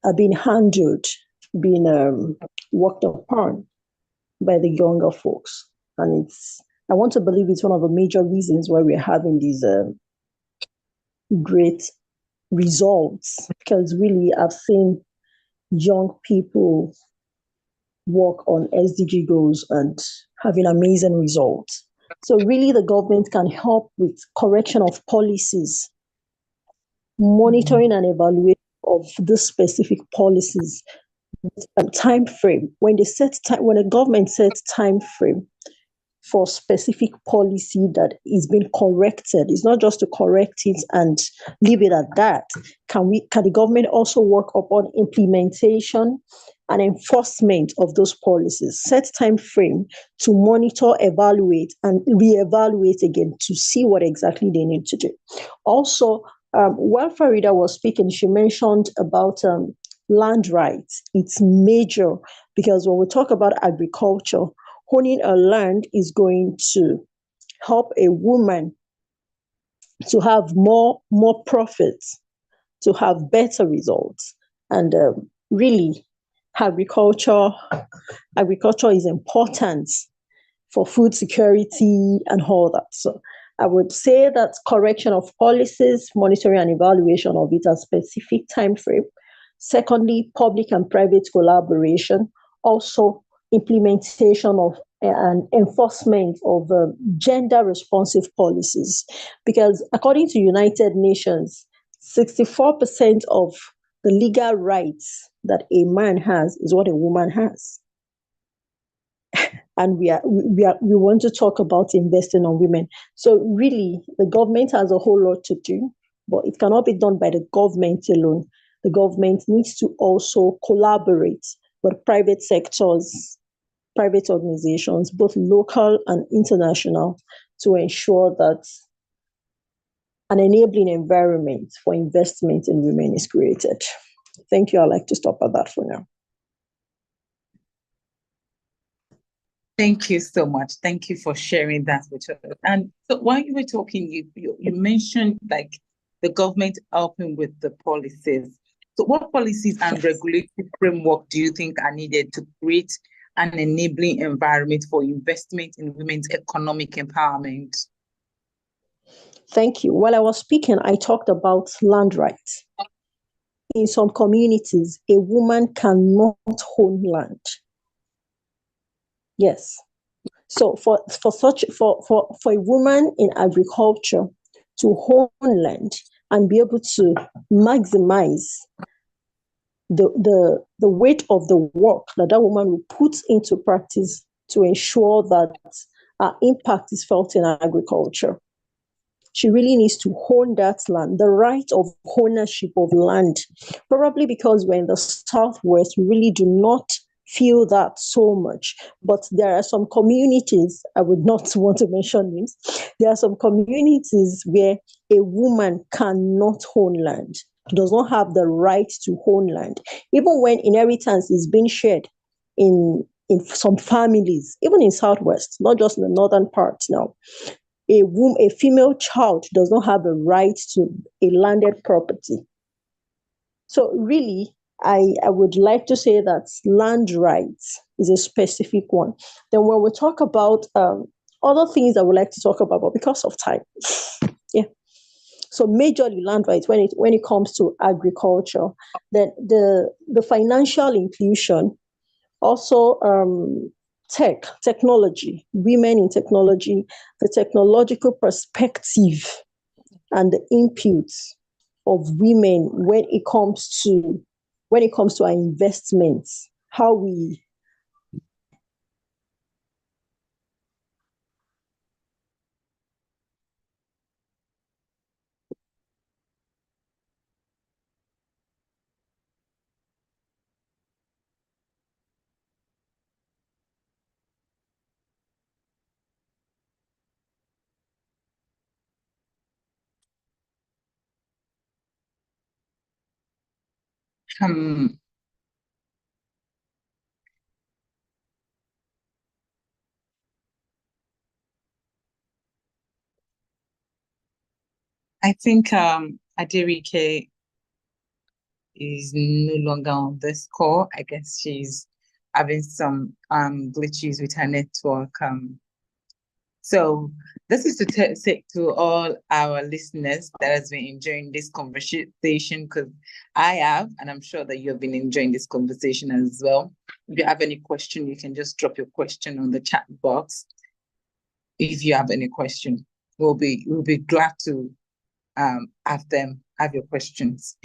Speaker 3: are being handled, being worked upon by the younger folks. And I want to believe it's one of the major reasons why we're having these great results. Because really, I've seen young people work on SDG goals and having amazing results. So really, the government can help with correction of policies, monitoring and evaluation of the specific policies, time frame. When the government sets time frame, for specific policy that is being corrected. It's not just to correct it and leave it at that. Can the government also work upon implementation and enforcement of those policies? Set time frame to monitor, evaluate, and reevaluate again to see what exactly they need to do. Also, while Farida was speaking, she mentioned about land rights. It's major because when we talk about agriculture, owning a land is going to help a woman to have more profits, to have better results. And really, agriculture is important for food security and all that. So I would say that correction of policies, monitoring and evaluation of it at specific time frame. Secondly, public and private collaboration. Also, implementation of and enforcement of gender responsive policies. Because according to United Nations, 64% of the legal rights that a man has is what a woman has. And we want to talk about investing on women. So really, the government has a whole lot to do, but it cannot be done by the government alone. The government needs to also collaborate with private sectors, private organizations, both local and international, to ensure that an enabling environment for investment in women is created. Thank you. I'd like to stop at that for now.
Speaker 1: Thank you so much. Thank you for sharing that with us. And so while you were talking, you mentioned like the government helping with the policies. So what policies and regulatory framework do you think are needed to create an enabling environment for investment in women's economic empowerment?
Speaker 3: Thank you. While I was speaking, I talked about land rights. In some communities, a woman cannot own land. Yes. So for a woman in agriculture to own land and be able to maximize the weight of the work that woman will put into practice to ensure that impact is felt in agriculture, she really needs to own that land, the right of ownership of land. Probably because we're in the Southwest, we really do not feel that so much. But there are some communities, I would not want to mention names, there are some communities where a woman cannot own land, does not have the right to own land. Even when inheritance is being shared in some families, even in Southwest, not just in the northern part now, a female child does not have a right to a landed property. So really, I would like to say that land rights is a specific one. Then when we talk about other things I would like to talk about, but because of time, yeah. So majorly land rights when it comes to agriculture, then the financial inclusion, also technology, women in technology, the technological perspective and the inputs of women when it comes to our investments, how we
Speaker 1: I think Aderike is no longer on this call. I guess she's having some glitches with her network. So this is to say to all our listeners that has been enjoying this conversation, because I have, and I'm sure that you have been enjoying this conversation as well. If you have any question, you can just drop your question on the chat box. If you have any question, we'll be glad to have your questions.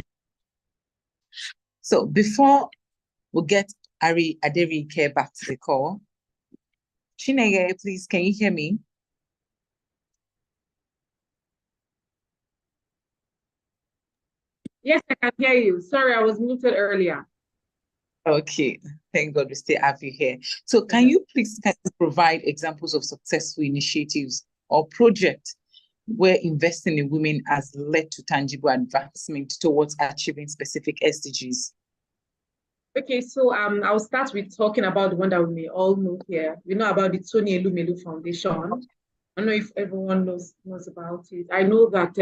Speaker 1: So before we get Aderike back to the call, Chinege, please, can you hear me?
Speaker 2: Yes, I can hear you. Sorry, I was muted earlier.
Speaker 1: Okay, thank God we still have you here. So can you please provide examples of successful initiatives or projects where investing in women has led to tangible advancement towards achieving specific SDGs?
Speaker 2: Okay, so I'll start with talking about the one that we may all know here. We know about the Tony Elumelu Foundation. I don't know if everyone knows about it. I know that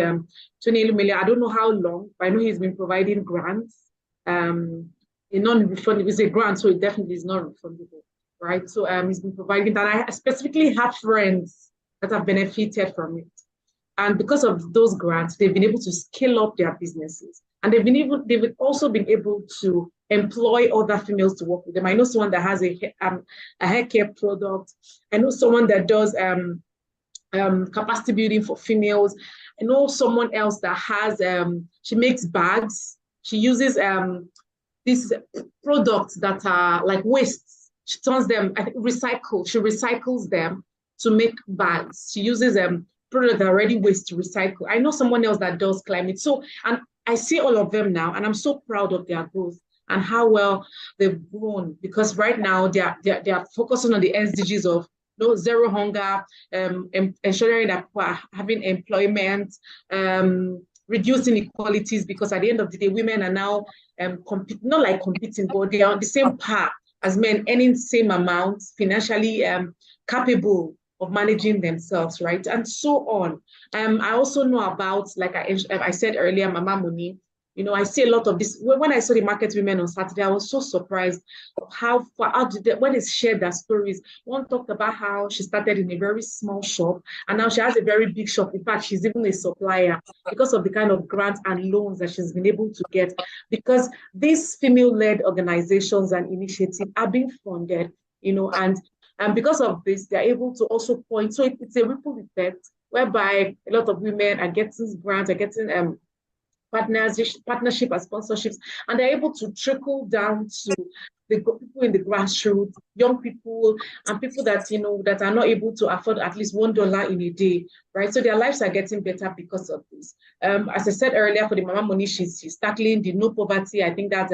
Speaker 2: Tony Elumelu, I don't know how long, but I know he's been providing grants. A non-refundable, it's a grant, so it definitely is not refundable, right? So he's been providing that. I specifically have friends that have benefited from it. And because of those grants, they've been able to scale up their businesses. And they've also been able to employ other females to work with them. I know someone that has a hair care product. I know someone that does capacity building for females. I know someone else that has, she makes bags. She uses these products that are like wastes. She turns them, she recycles them to make bags. She uses product that already waste to recycle. I know someone else that does climate. So, and I see all of them now, and I'm so proud of their growth and how well they've grown, because right now they are focusing on the SDGs of zero hunger, ensuring that people are having employment, reducing inequalities, because at the end of the day, women are now not like competing, but they are on the same path as men, earning the same amount, financially capable of managing themselves, right? And so on. I also know about, like I said earlier, Mama Moni. I see a lot of this. When I saw the market women on Saturday, I was so surprised of how far out when they shared their stories. One talked about how she started in a very small shop, and now she has a very big shop. In fact, she's even a supplier because of the kind of grants and loans that she's been able to get, because these female-led organizations and initiatives are being funded, and because of this, they're able to also point. So it's a ripple effect whereby a lot of women are getting grants, are getting partnership and sponsorships, and they're able to trickle down to the people in the grassroots, young people, and people that that are not able to afford at least $1 in a day, right? So their lives are getting better because of this. As I said earlier, for the Mama Moni, she's tackling the no poverty. I think that's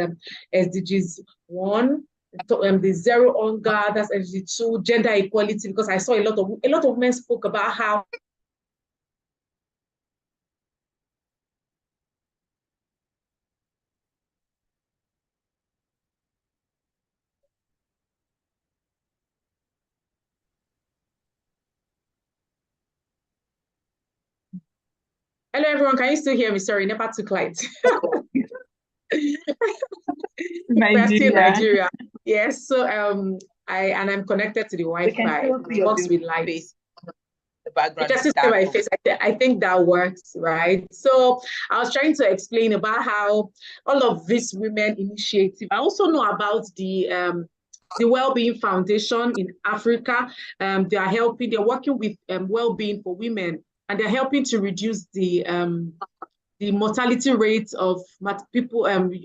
Speaker 2: SDGs 1. The zero hunger, that's SDG 2, gender equality, because I saw a lot of men spoke about how Hello, everyone. Can you still hear me? Sorry, never took light. We're still in Nigeria. Yes. So I'm connected to the Wi-Fi. It works with light.
Speaker 1: The background.
Speaker 2: Just see my face. I think that works, right? So I was trying to explain about how all of these women initiative. I also know about the Wellbeing Foundation in Africa. They are helping. They're working with well-being for women, and they're helping to reduce the mortality rates of people,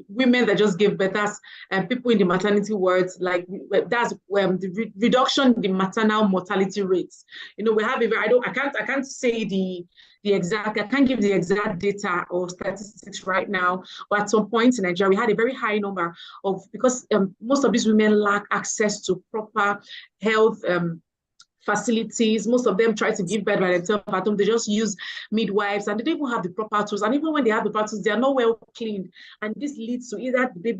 Speaker 2: women that just give birth, and people in the maternity wards. Like that's the reduction in the maternal mortality rates. We have I can't say the exact, I can't give the exact data or statistics right now, but at some point in Nigeria, we had a very high number of, because most of these women lack access to proper health facilities. Most of them try to give birth by themselves at home. They just use midwives, and they don't even have the proper tools. And even when they have the proper tools, they are not well cleaned. And this leads to either the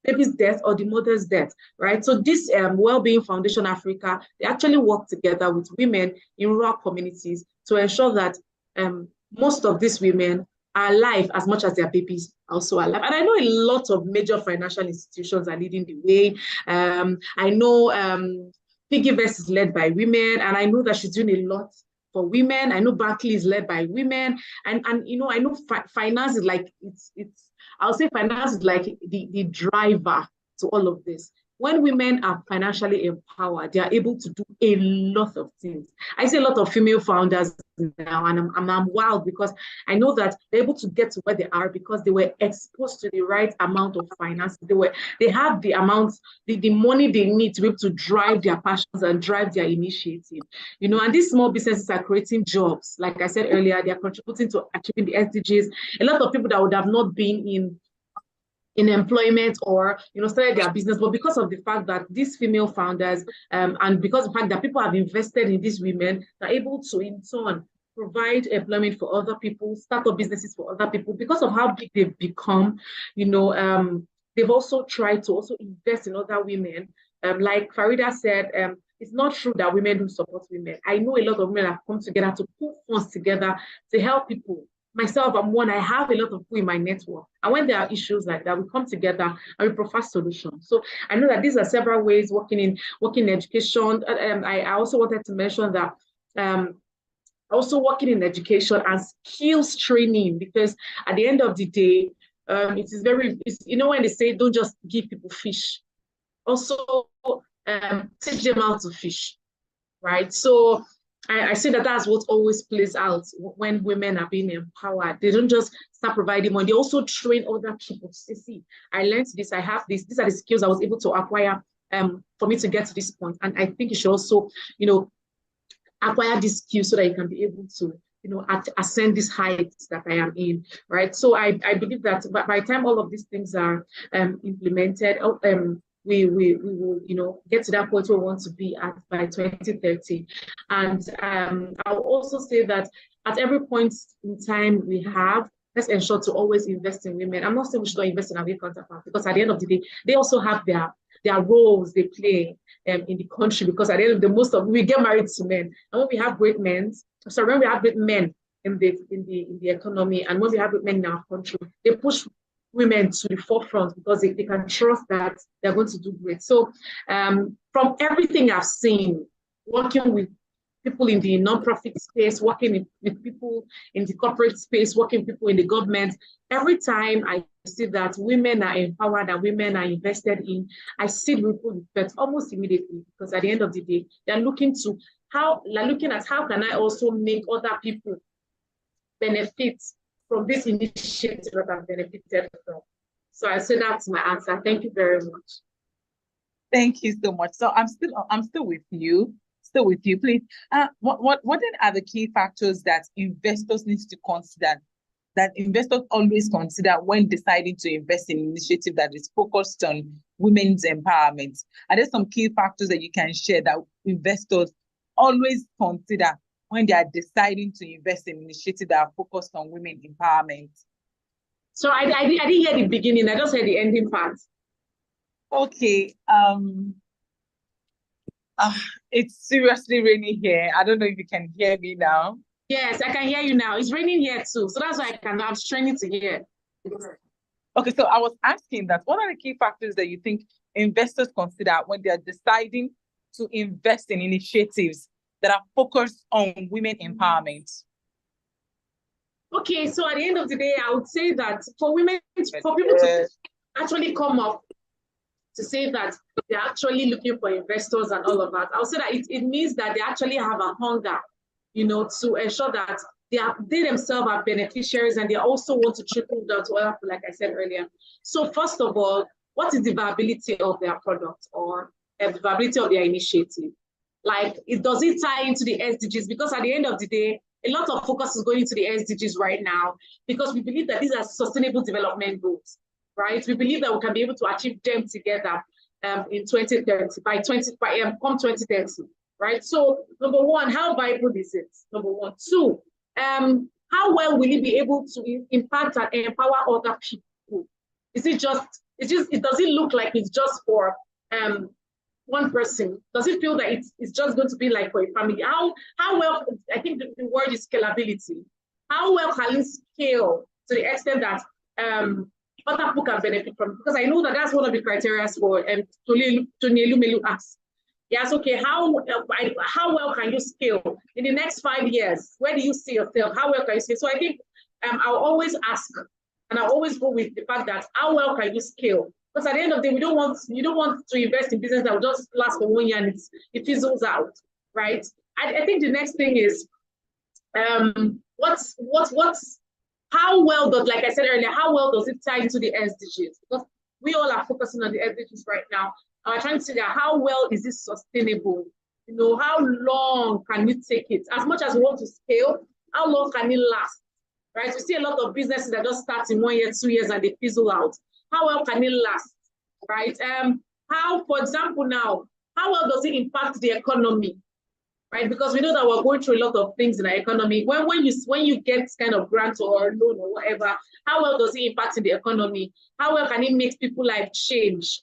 Speaker 2: baby's death or the mother's death, right? So this Wellbeing Foundation Africa, they actually work together with women in rural communities to ensure that most of these women are alive as much as their babies are also alive. And I know a lot of major financial institutions are leading the way. I know Piggyvest is led by women, and I know that she's doing a lot for women. I know Barclays is led by women, and I know finance is like I'll say finance is like the driver to all of this. when women are financially empowered, they are able to do a lot of things. I see a lot of female founders now, and I'm wild because I know that they're able to get to where they are because they were exposed to the right amount of finance. They have the amounts, the money they need to be able to drive their passions and drive their initiative. And these small businesses are creating jobs. Like I said earlier, they are contributing to achieving the SDGs. A lot of people that would have not been in employment or started their business, but because of the fact that these female founders and because of the fact that people have invested in these women, are able to in turn provide employment for other people, start up businesses for other people. Because of how big they've become, they've also tried to also invest in other women. Like Farida said, it's not true that women don't support women. I know a lot of women have come together to put funds together to help people. Myself, I'm one, I have a lot of people in my network. And when there are issues like that, we come together and we provide solutions. So I know that these are several ways working in education. I also wanted to mention that also working in education and skills training, because at the end of the day, it is when they say don't just give people fish, also teach them how to fish, right? So I see that that's what always plays out when women are being empowered. They don't just start providing money, they also train other people to say, see, I learned this, I have this, these are the skills I was able to acquire for me to get to this point. And I think you should also, acquire these skills so that you can be able to, ascend these heights that I am in, right? So I believe that by the time all of these things are implemented, we will, get to that point where we want to be at by 2030. And I'll also say that at every point in time let's ensure to always invest in women. I'm not saying we should not invest in our counterparts, because at the end of the day, they also have their roles they play in the country, because at the end of the most of we get married to men. And when we have great men in the economy, and when we have great men in our country, they push women to the forefront because they can trust that they're going to do great. So from everything I've seen, working with people in the nonprofit space, working with people in the corporate space, working with people in the government, every time I see that women are empowered and women are invested in, I see the ripple effect almost immediately, because at the end of the day, they're looking at how can I also make other people benefit from this initiative that I've benefited from. So I say that's my answer. Thank you very much.
Speaker 1: Thank you so much. So I'm still with you. Please. What then are the key factors that investors need to consider, that investors always consider when deciding to invest in an initiative that is focused on women's empowerment? Are there some key factors that you can share that investors always consider when they are deciding to invest in initiatives that are focused on women empowerment?
Speaker 2: So I didn't hear the beginning. I just heard the ending part.
Speaker 1: Okay. It's seriously raining here. I don't know if you can hear me now.
Speaker 2: Yes, I can hear you now. It's raining here too. So that's why I'm straining to hear.
Speaker 1: Okay, so I was asking that what are the key factors that you think investors consider when they are deciding to invest in initiatives that are focused on women empowerment?
Speaker 2: Okay, so at the end of the day, I would say that for people to actually come up to say that they're actually looking for investors and all of that, I'll say that it means that they actually have a hunger, to ensure that they themselves are beneficiaries, and they also want to trickle down to other people, like I said earlier. So first of all, what is the viability of their product or the viability of their initiative? Like, does it tie into the SDGs? Because at the end of the day, a lot of focus is going into the SDGs right now, because we believe that these are sustainable development goals, right? We believe that we can be able to achieve them together in 2030, come 2030, right? So number one, how viable is it? Number one. Two, how well will it be able to impact and empower other people? Does it look like it's just for one person? Does it feel that it's just going to be like for a family? How well, I think the word is scalability. How well can you scale to the extent that other people can benefit from it? Because I know that that's one of the criteria for Tony Lumelu asks. Yes, okay, how well can you scale in the next 5 years? Where do you see yourself? How well can you scale? So I think I'll always ask, and I'll always go with the fact that how well can you scale Because at the end of the day, you don't want to invest in business that will just last for 1 year and it fizzles out, right? I think the next thing is how well does, like I said earlier, how well does it tie into the SDGs? Because we all are focusing on the SDGs right now. I'm trying to see that how well is this sustainable? You know, how long can you take it? As much as we want to scale, how long can it last? Right? We see a lot of businesses that just start in 1 year, 2 years, and they fizzle out. How well can it last? Right? How, for example, now, how well does it impact the economy? Right? Because we know that we're going through a lot of things in our economy. When you get kind of grant or loan or whatever, how well does it impact in the economy? How well can it make people life change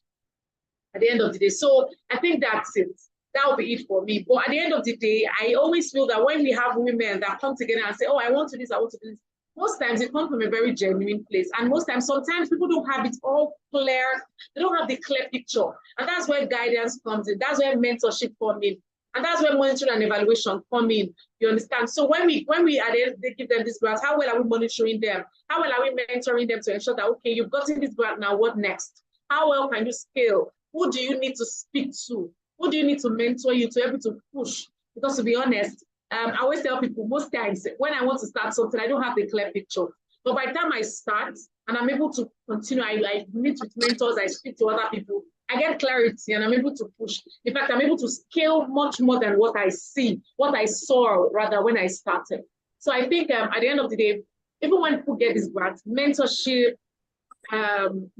Speaker 2: at the end of the day? So I think that's it. That will be it for me. But at the end of the day, I always feel that when we have women that come together and say, oh, I want to do this, I want to do this, most times it comes from a very genuine place. And sometimes people don't have it all clear. They don't have the clear picture. And that's where guidance comes in. That's where mentorship comes in. And that's where monitoring and evaluation come in. You understand? So when we they give them this grant, how well are we monitoring them? How well are we mentoring them to ensure that, okay, you've gotten this grant, now what next? How well can you scale? Who do you need to speak to? Who do you need to mentor you to be able to push? Because to be honest, I always tell people, most times when I want to start something, I don't have the clear picture. But by the time I start and I'm able to continue, I meet with mentors, I speak to other people, I get clarity and I'm able to push. In fact, I'm able to scale much more than what I saw rather when I started. So I think at the end of the day, even when people get this grant, mentorship,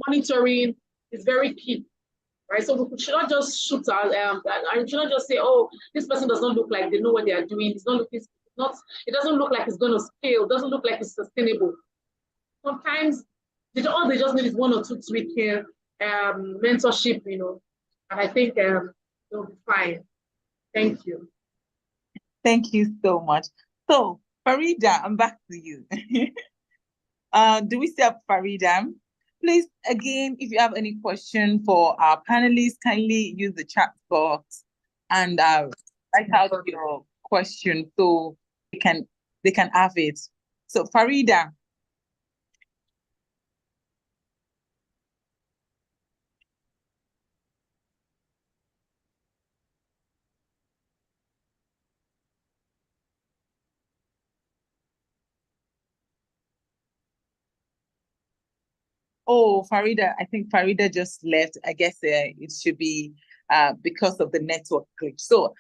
Speaker 2: monitoring is very key. Right, so we should not just shoot out. I should not just say, "Oh, this person does not look like they know what they are doing. It doesn't look like it's going to scale. It doesn't look like it's sustainable." Sometimes all they just need is 1 or 2 tweaking, mentorship, you know, and I think they'll be fine. Thank you.
Speaker 1: Thank you so much. So, Farida, I'm back to you. Do we still have Farida? Please, again, if you have any question for our panelists, kindly use the chat box and write out your question so they can have it. So, Farida. Oh, Farida, I think Farida just left. I guess it should be because of the network glitch. So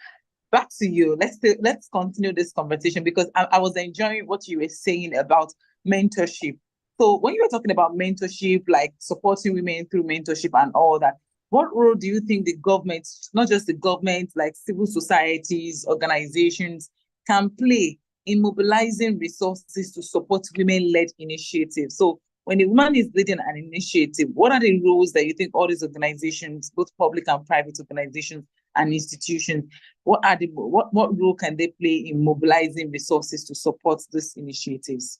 Speaker 1: back to you. Let's continue this conversation because I was enjoying what you were saying about mentorship. So when you were talking about mentorship, like supporting women through mentorship and all that, what role do you think the government, not just the government, like civil societies, organizations, can play in mobilizing resources to support women-led initiatives? So when a woman is leading an initiative, what are the roles that you think all these organizations, both public and private organizations and institutions, what role can they play in mobilizing resources to support these initiatives?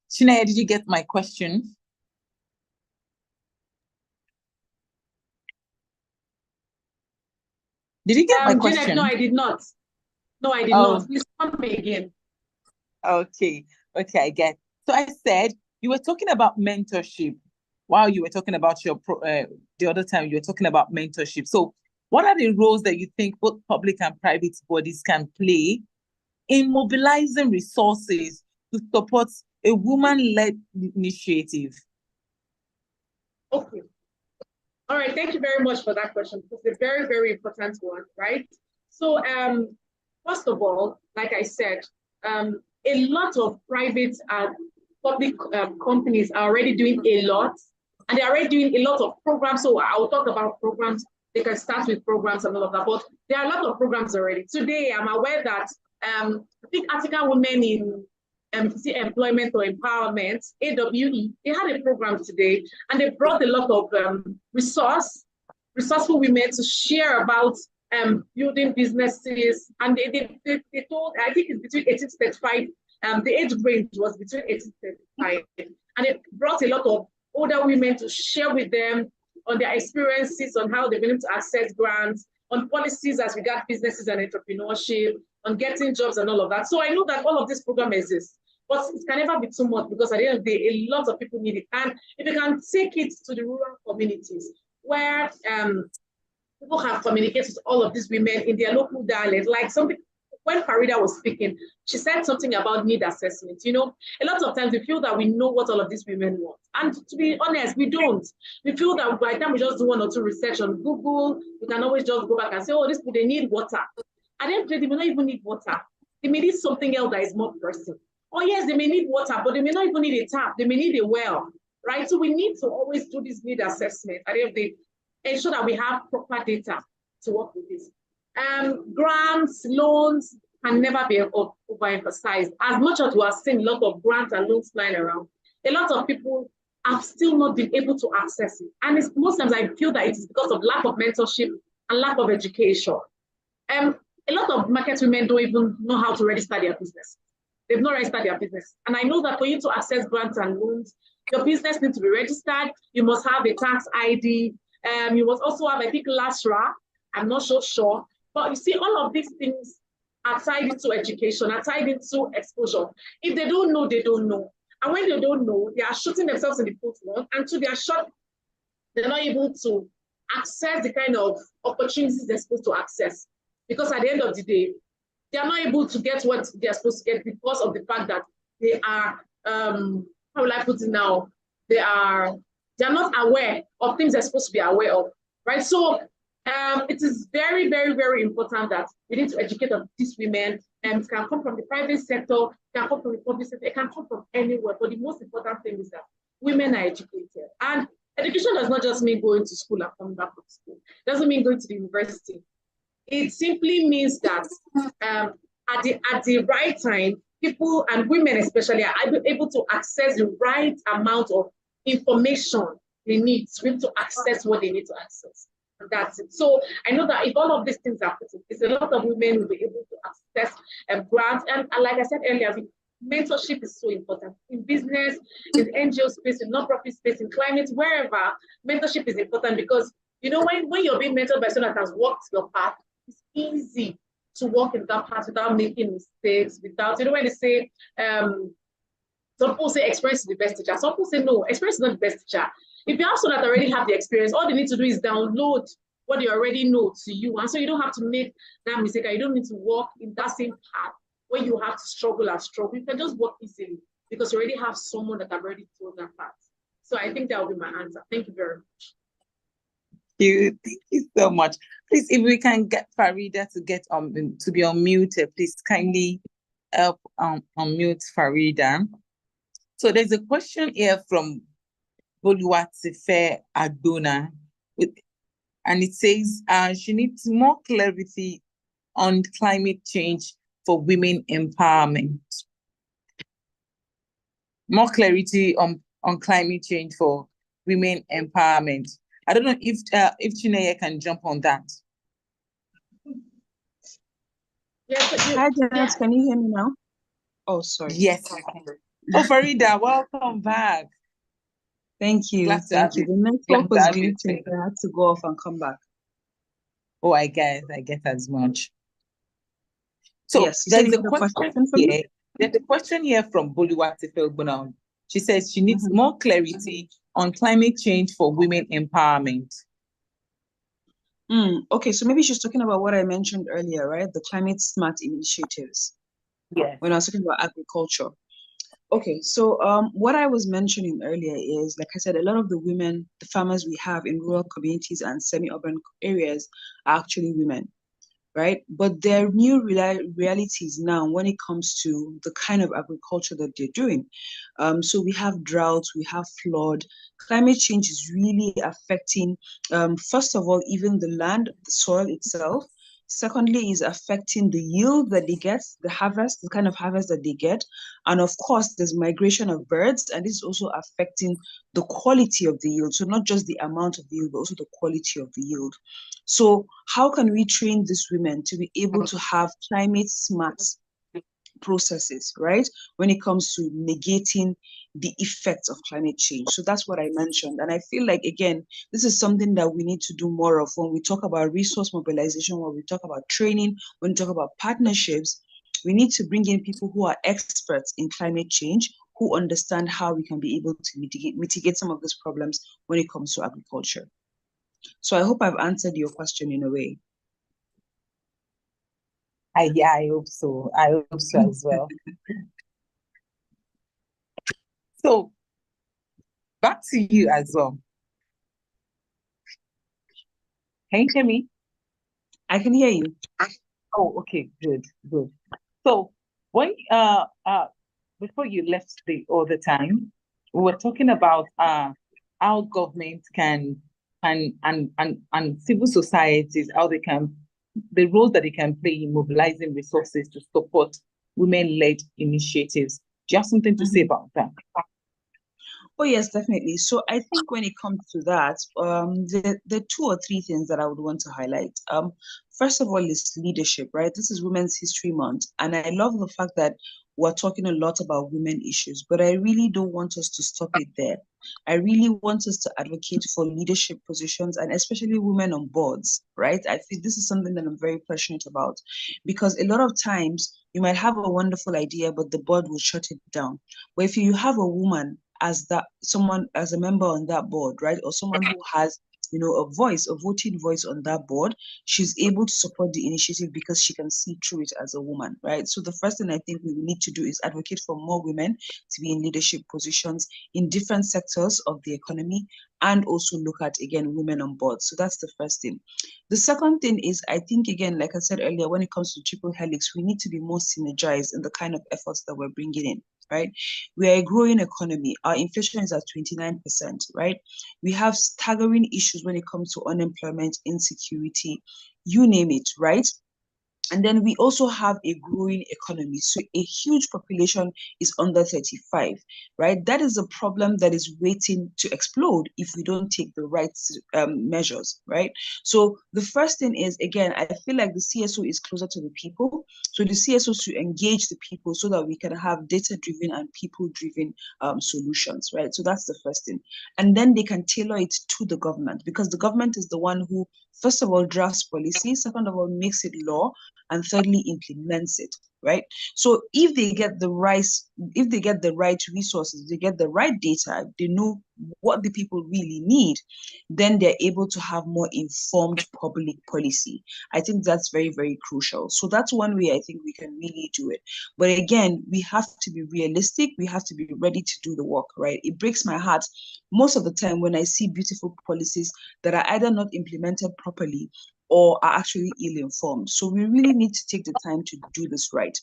Speaker 1: Chinaya, did you get my question? Did you get my question?
Speaker 2: Janet, no, I did not. No, I did not. Please come again.
Speaker 1: Okay, I get. So I said you were talking about mentorship while you were talking about your the other time you were talking about mentorship. So what are the roles that you think both public and private bodies can play in mobilizing resources to support a woman-led initiative?
Speaker 2: Okay. All right, thank you very much for that question. It's a very, very important one, right? So first of all, like I said, a lot of private and public companies are already doing a lot, and they're already doing a lot of programs. So I'll talk about programs. They can start with programs and all of that, but there are a lot of programs already. Today, I'm aware that I think African Women in Employment or Empowerment, AWE, they had a program today, and they brought a lot of resourceful women to share about building businesses, and they told, I think it's between 18 to 35, the age range was between 18 to 35, and it brought a lot of older women to share with them on their experiences, on how they've been able to access grants, on policies as regards businesses and entrepreneurship, on getting jobs and all of that. So I know that all of this program exists. but it can never be too much because at the end of the day, a lot of people need it. And if you can take it to the rural communities where people have communicated with all of these women in their local dialect, like something when Farida was speaking, she said something about need assessment. You know, a lot of times we feel that we know what all of these women want. And to be honest, we don't. We feel that by the time we just do one or two research on Google, we can always just go back and say, oh, these people, they need water. And then they may not even need water. They may need something else that is more pressing. Oh, yes, they may need water, but they may not even need a tap. They may need a well, right? So we need to always do this need assessment. At the end of the day, ensure that we have proper data to work with this. Grants, loans can never be overemphasized. As much as we are seeing a lot of grants and loans flying around, a lot of people have still not been able to access it. And it's, most times I feel that it is because of lack of mentorship and lack of education. A lot of market women don't even know how to register their business. They've not registered their business. And I know that for you to access grants and loans, your business needs to be registered. You must have a tax ID. You must also have, I think, LASRA. I'm not so sure. But you see, all of these things are tied into education, are tied into exposure. If they don't know, they don't know. And when they don't know, they are shooting themselves in the foot, and so they are shot, they're not able to access the kind of opportunities they're supposed to access. Because at the end of the day, they are not able to get what they're supposed to get because of the fact that they are, how will I put it now? They're not aware of things they're supposed to be aware of, right? So it is very, very, very important that we need to educate these women. It can come from the private sector, it can come from the public sector, it can come from anywhere. But the most important thing is that women are educated. And education does not just mean going to school and coming back from school. It doesn't mean going to the university. It simply means that at the right time, people and women especially are able to access the right amount of information they need to be able to access what they need to access. And that's it. So I know that if all of these things are put in place, a lot of women will be able to access grants. And like I said earlier, mentorship is so important in business, in NGO space, in non-profit space, in climate, wherever. Mentorship is important because, you know, when you're being mentored by someone that has walked your path, it's easy to walk in that path without making mistakes, without, you know, when they say, some people say experience is the best teacher. Some people say no, experience is not the best teacher. If you have someone that already have the experience, all they need to do is download what they already know to you. And so you don't have to make that mistake. You don't need to walk in that same path where you have to struggle and struggle. You can just walk easily because you already have someone that have already told that path. So I think that will be my answer. Thank you very much.
Speaker 1: Thank you so much. Please, if we can get Farida to get to be unmuted, please kindly help unmute Farida. So there's a question here from Boluwatife Adona, and it says she needs more clarity on climate change for women empowerment. More clarity on climate change for women empowerment. I don't know if Chineye can jump on that.
Speaker 2: Yes,
Speaker 4: Hi, Janet, can you hear me now? Oh, sorry.
Speaker 1: Yes. Oh, Farida, welcome back.
Speaker 4: Thank you.
Speaker 1: Thank
Speaker 4: you. The network was glitching, so I had to go off and come back.
Speaker 1: Oh, I get as much. So
Speaker 4: yes,
Speaker 1: there's a question here. There's a question here from Boluwatife Adona. She says she needs more clarity on climate change for women empowerment.
Speaker 4: Okay, so maybe she's talking about what I mentioned earlier, right? The climate smart initiatives.
Speaker 1: Yeah.
Speaker 4: When I was talking about agriculture. Okay, so what I was mentioning earlier is, like I said, a lot of the women, the farmers we have in rural communities and semi-urban areas are actually women, right? But there are new realities now when it comes to the kind of agriculture that they're doing. So we have droughts, we have flood. Climate change is really affecting, first of all, even the land, the soil itself. Secondly, is affecting the yield that they get, the harvest, the kind of harvest that they get. And of course, there's migration of birds, and this is also affecting the quality of the yield. So not just the amount of the yield, but also the quality of the yield. So how can we train these women to be able to have climate smart processes, right? When it comes to negating the effects of climate change. So that's what I mentioned. And I feel like, again, this is something that we need to do more of when we talk about resource mobilization, when we talk about training, when we talk about partnerships. We need to bring in people who are experts in climate change, who understand how we can be able to mitigate some of these problems when it comes to agriculture. So I hope I've answered your question in a way.
Speaker 1: Yeah, I hope so. I hope so as well. So back to you as well. Can you hear me?
Speaker 4: I can hear you.
Speaker 1: Oh, okay, good. So when before you left the other time, we were talking about how government can and civil societies, how they can, the role that they can play in mobilizing resources to support women-led initiatives. Do you have something to say about that?
Speaker 4: Oh, yes, definitely. So I think when it comes to that, the two or three things that I would want to highlight. First of all, is leadership, right? This is Women's History Month, and I love the fact that we're talking a lot about women issues, but I really don't want us to stop it there. I really want us to advocate for leadership positions and especially women on boards, right? I feel this is something that I'm very passionate about because a lot of times you might have a wonderful idea, but the board will shut it down. But if you have a woman as that someone as a member on that board, right, or someone who has a voice, a voting voice on that board, she's able to support the initiative because she can see through it as a woman, right? So the first thing I think we need to do is advocate for more women to be in leadership positions in different sectors of the economy, and also look at, again, women on board. So that's the first thing. The second thing is, I think, again, like I said earlier, when it comes to triple helix, we need to be more synergized in the kind of efforts that we're bringing in, right? We are a growing economy. Our inflation is at 29%, right? We have staggering issues when it comes to unemployment, insecurity, you name it, right? And then we also have a growing economy. So a huge population is under 35, right? That is a problem that is waiting to explode if we don't take the right measures, right? So the first thing is, again, I feel like the CSO is closer to the people. So the CSO should engage the people so that we can have data-driven and people-driven solutions, right? So that's the first thing. And then they can tailor it to the government, because the government is the one who, first of all, drafts policy, second of all, makes it law, and thirdly, implements it, right? So if they get the right resources, they get the right data, they know what the people really need, then they're able to have more informed public policy. I think that's very, very crucial. So that's one way I think we can really do it. But again, we have to be realistic. We have to be ready to do the work, right? It breaks my heart most of the time when I see beautiful policies that are either not implemented properly or are actually ill-informed. So we really need to take the time to do this right.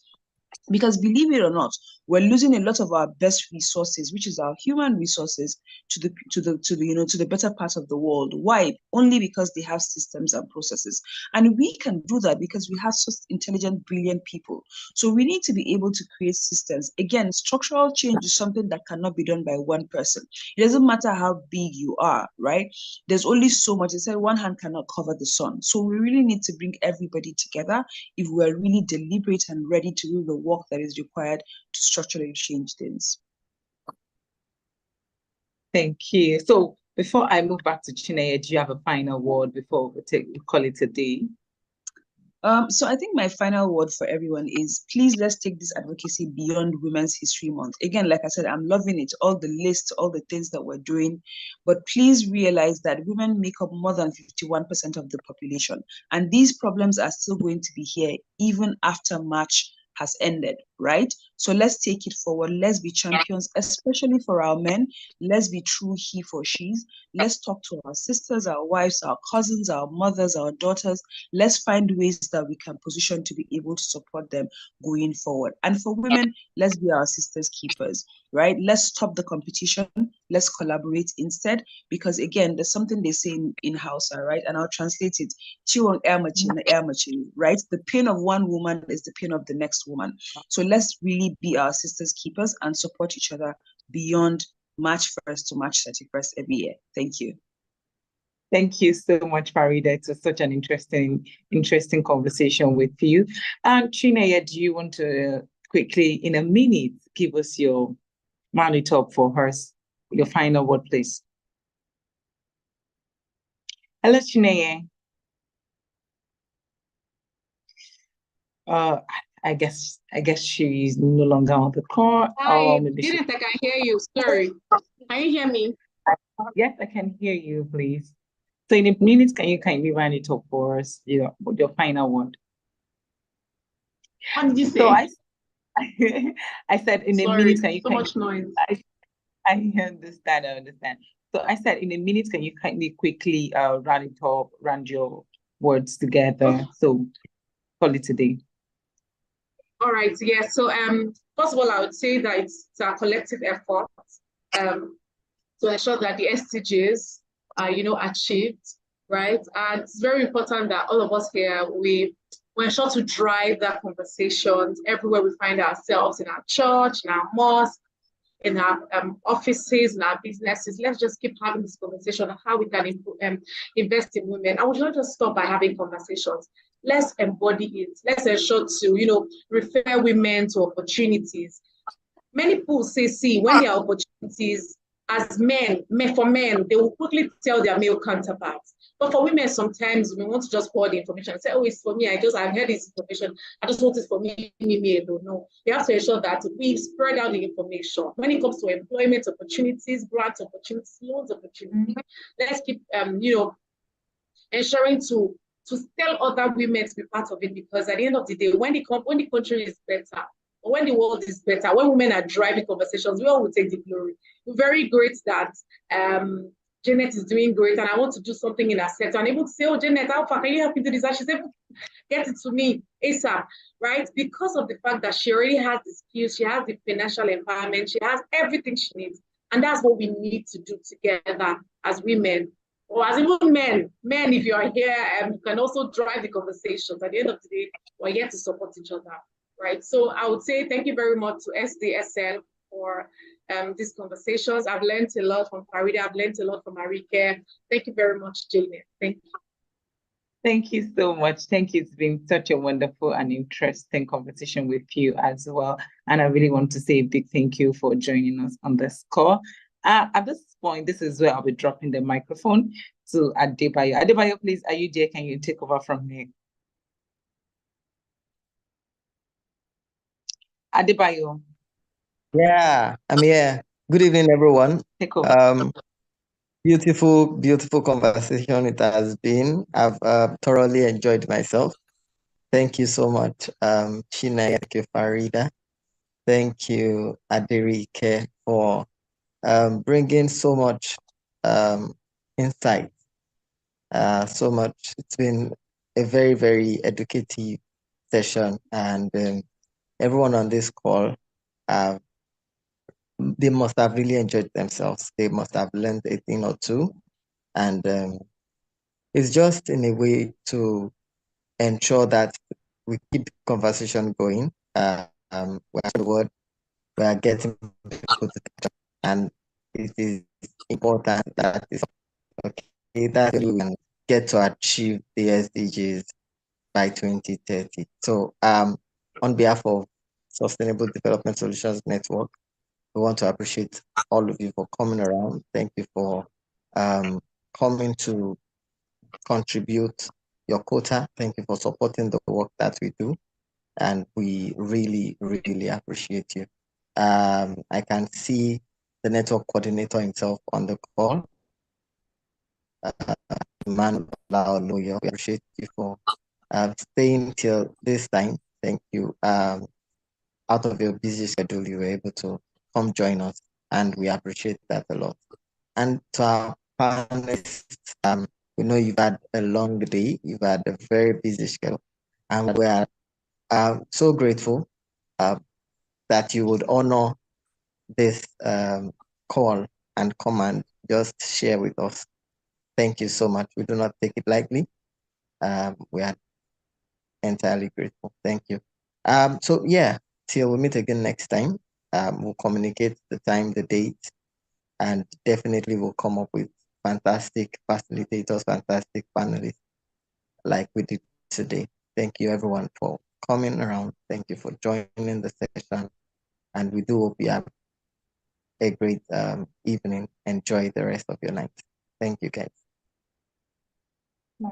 Speaker 4: Because believe it or not, we're losing a lot of our best resources, which is our human resources, to the better part of the world. Why? Only because they have systems and processes. And we can do that because we have such intelligent, brilliant people. So we need to be able to create systems. Again, structural change is something that cannot be done by one person. It doesn't matter how big you are, right? There's only so much. They said one hand cannot cover the sun. So we really need to bring everybody together if we're really deliberate and ready to do the work that is required to structurally change things.
Speaker 1: Thank you. So before I move back to Chineye, do you have a final word before we call it a day?
Speaker 4: So I think my final word for everyone is, please, let's take this advocacy beyond Women's History Month. Again, like I said, I'm loving it, all the lists, all the things that we're doing, but please realize that women make up more than 51% of the population. And these problems are still going to be here even after March has ended, right? So let's take it forward. Let's be champions, especially for our men. Let's be true he for she's. Let's talk to our sisters, our wives, our cousins, our mothers, our daughters. Let's find ways that we can position to be able to support them going forward. And for women, let's be our sisters' keepers, right? Let's stop the competition. Let's collaborate instead. Because again, there's something they say in Hausa, right? And I'll translate it. Right? The pain of one woman is the pain of the next woman. So let's really be our sisters' keepers and support each other beyond March 1st to March 31st every year. Thank you.
Speaker 1: Thank you so much, Farida. It was such an interesting conversation with you. And Chineye, do you want to quickly, in a minute, give us your round up for hers, your final word, please? Hello, Chineye. I guess she's no longer on the call,
Speaker 2: Hi,
Speaker 1: or maybe she.
Speaker 2: didn't I can hear you. Sorry. Can you hear me?
Speaker 1: Yes, I can hear you, please. So in a minute, can you kindly run it up for us, with your final word?
Speaker 2: What did you say?
Speaker 1: So I said in a
Speaker 2: Sorry,
Speaker 1: minute, can you
Speaker 2: so much noise.
Speaker 1: I understand. So I said in a minute, can you kindly quickly run it up, run your words together? So call it a day.
Speaker 2: All right, yeah. So first of all, I would say that it's a collective effort to ensure that the SDGs are, achieved, right? And it's very important that all of us here, we ensure to drive that conversations everywhere we find ourselves, in our church, in our mosque, in our offices, in our businesses. Let's just keep having this conversation of how we can invest in women. And we should not just stop by having conversations. Let's embody it. Let's ensure to, refer women to opportunities. Many people say, see, when there are opportunities, as for men, they will quickly tell their male counterparts. But for women, sometimes we want to just pour the information and say, oh, it's for me. I've heard this information. I just want it for me alone. No, we have to ensure that we spread out the information. When it comes to employment opportunities, grant opportunities, loans opportunities, let's keep, ensuring to tell other women to be part of it, because at the end of the day, when the country is better, or when the world is better, when women are driving conversations, we all will take the glory. We're very great that Janet is doing great, and I want to do something in her sector. And able to say, oh, Janet, how far can you help me do this? And she's able to get it to me ASAP, right? Because of the fact that she already has the skills, she has the financial empowerment, she has everything she needs. And that's what we need to do together as women. Or as even men, if you are here, you can also drive the conversations. At the end of the day, we're here to support each other, right? So I would say thank you very much to SDSL for these conversations. I've learned a lot from Farida. I've learned a lot from Marike. Thank you very much, Janet. Thank you.
Speaker 1: Thank you so much. Thank you. It's been such a wonderful and interesting conversation with you as well. And I really want to say a big thank you for joining us on this call. At this point, this is where I'll be dropping the microphone to Adebayo. Adebayo, please, are you there? Can you take over from me? Adebayo.
Speaker 5: Yeah, I'm here. Good evening, everyone.
Speaker 1: Take over.
Speaker 5: Beautiful conversation it has been. I've thoroughly enjoyed myself. Thank you so much, China. Thank you, Farida. Thank you, Aderike, for bringing so much insight. So much. It's been a very, very educative session, and everyone on this call, they must have really enjoyed themselves. They must have learned a thing or two, and it's just in a way to ensure that we keep the conversation going. We're the word, we are getting people to catch up, and it is important that is okay that we can get to achieve the SDGs by 2030. So on behalf of Sustainable Development Solutions Network, we want to appreciate all of you for coming around. Thank you for coming to contribute your quota. Thank you for supporting the work that we do. And we really, really appreciate you. I can see the network coordinator himself on the call. Man, we appreciate you for staying till this time. Thank you. Out of your busy schedule, you were able to come join us, and we appreciate that a lot. And to our panelists, we know you've had a long day, you've had a very busy schedule, and we are so grateful that you would honor this call and come and just share with us. Thank you so much. We do not take it lightly. We are entirely grateful. Thank you. So yeah, till we meet again next time, we'll communicate the time, the date, and definitely we'll come up with fantastic facilitators, fantastic panelists like we did today. Thank you everyone for coming around. Thank you for joining the session. And we do hope you have a great evening. Enjoy the rest of your night. Thank you guys.
Speaker 1: Bye.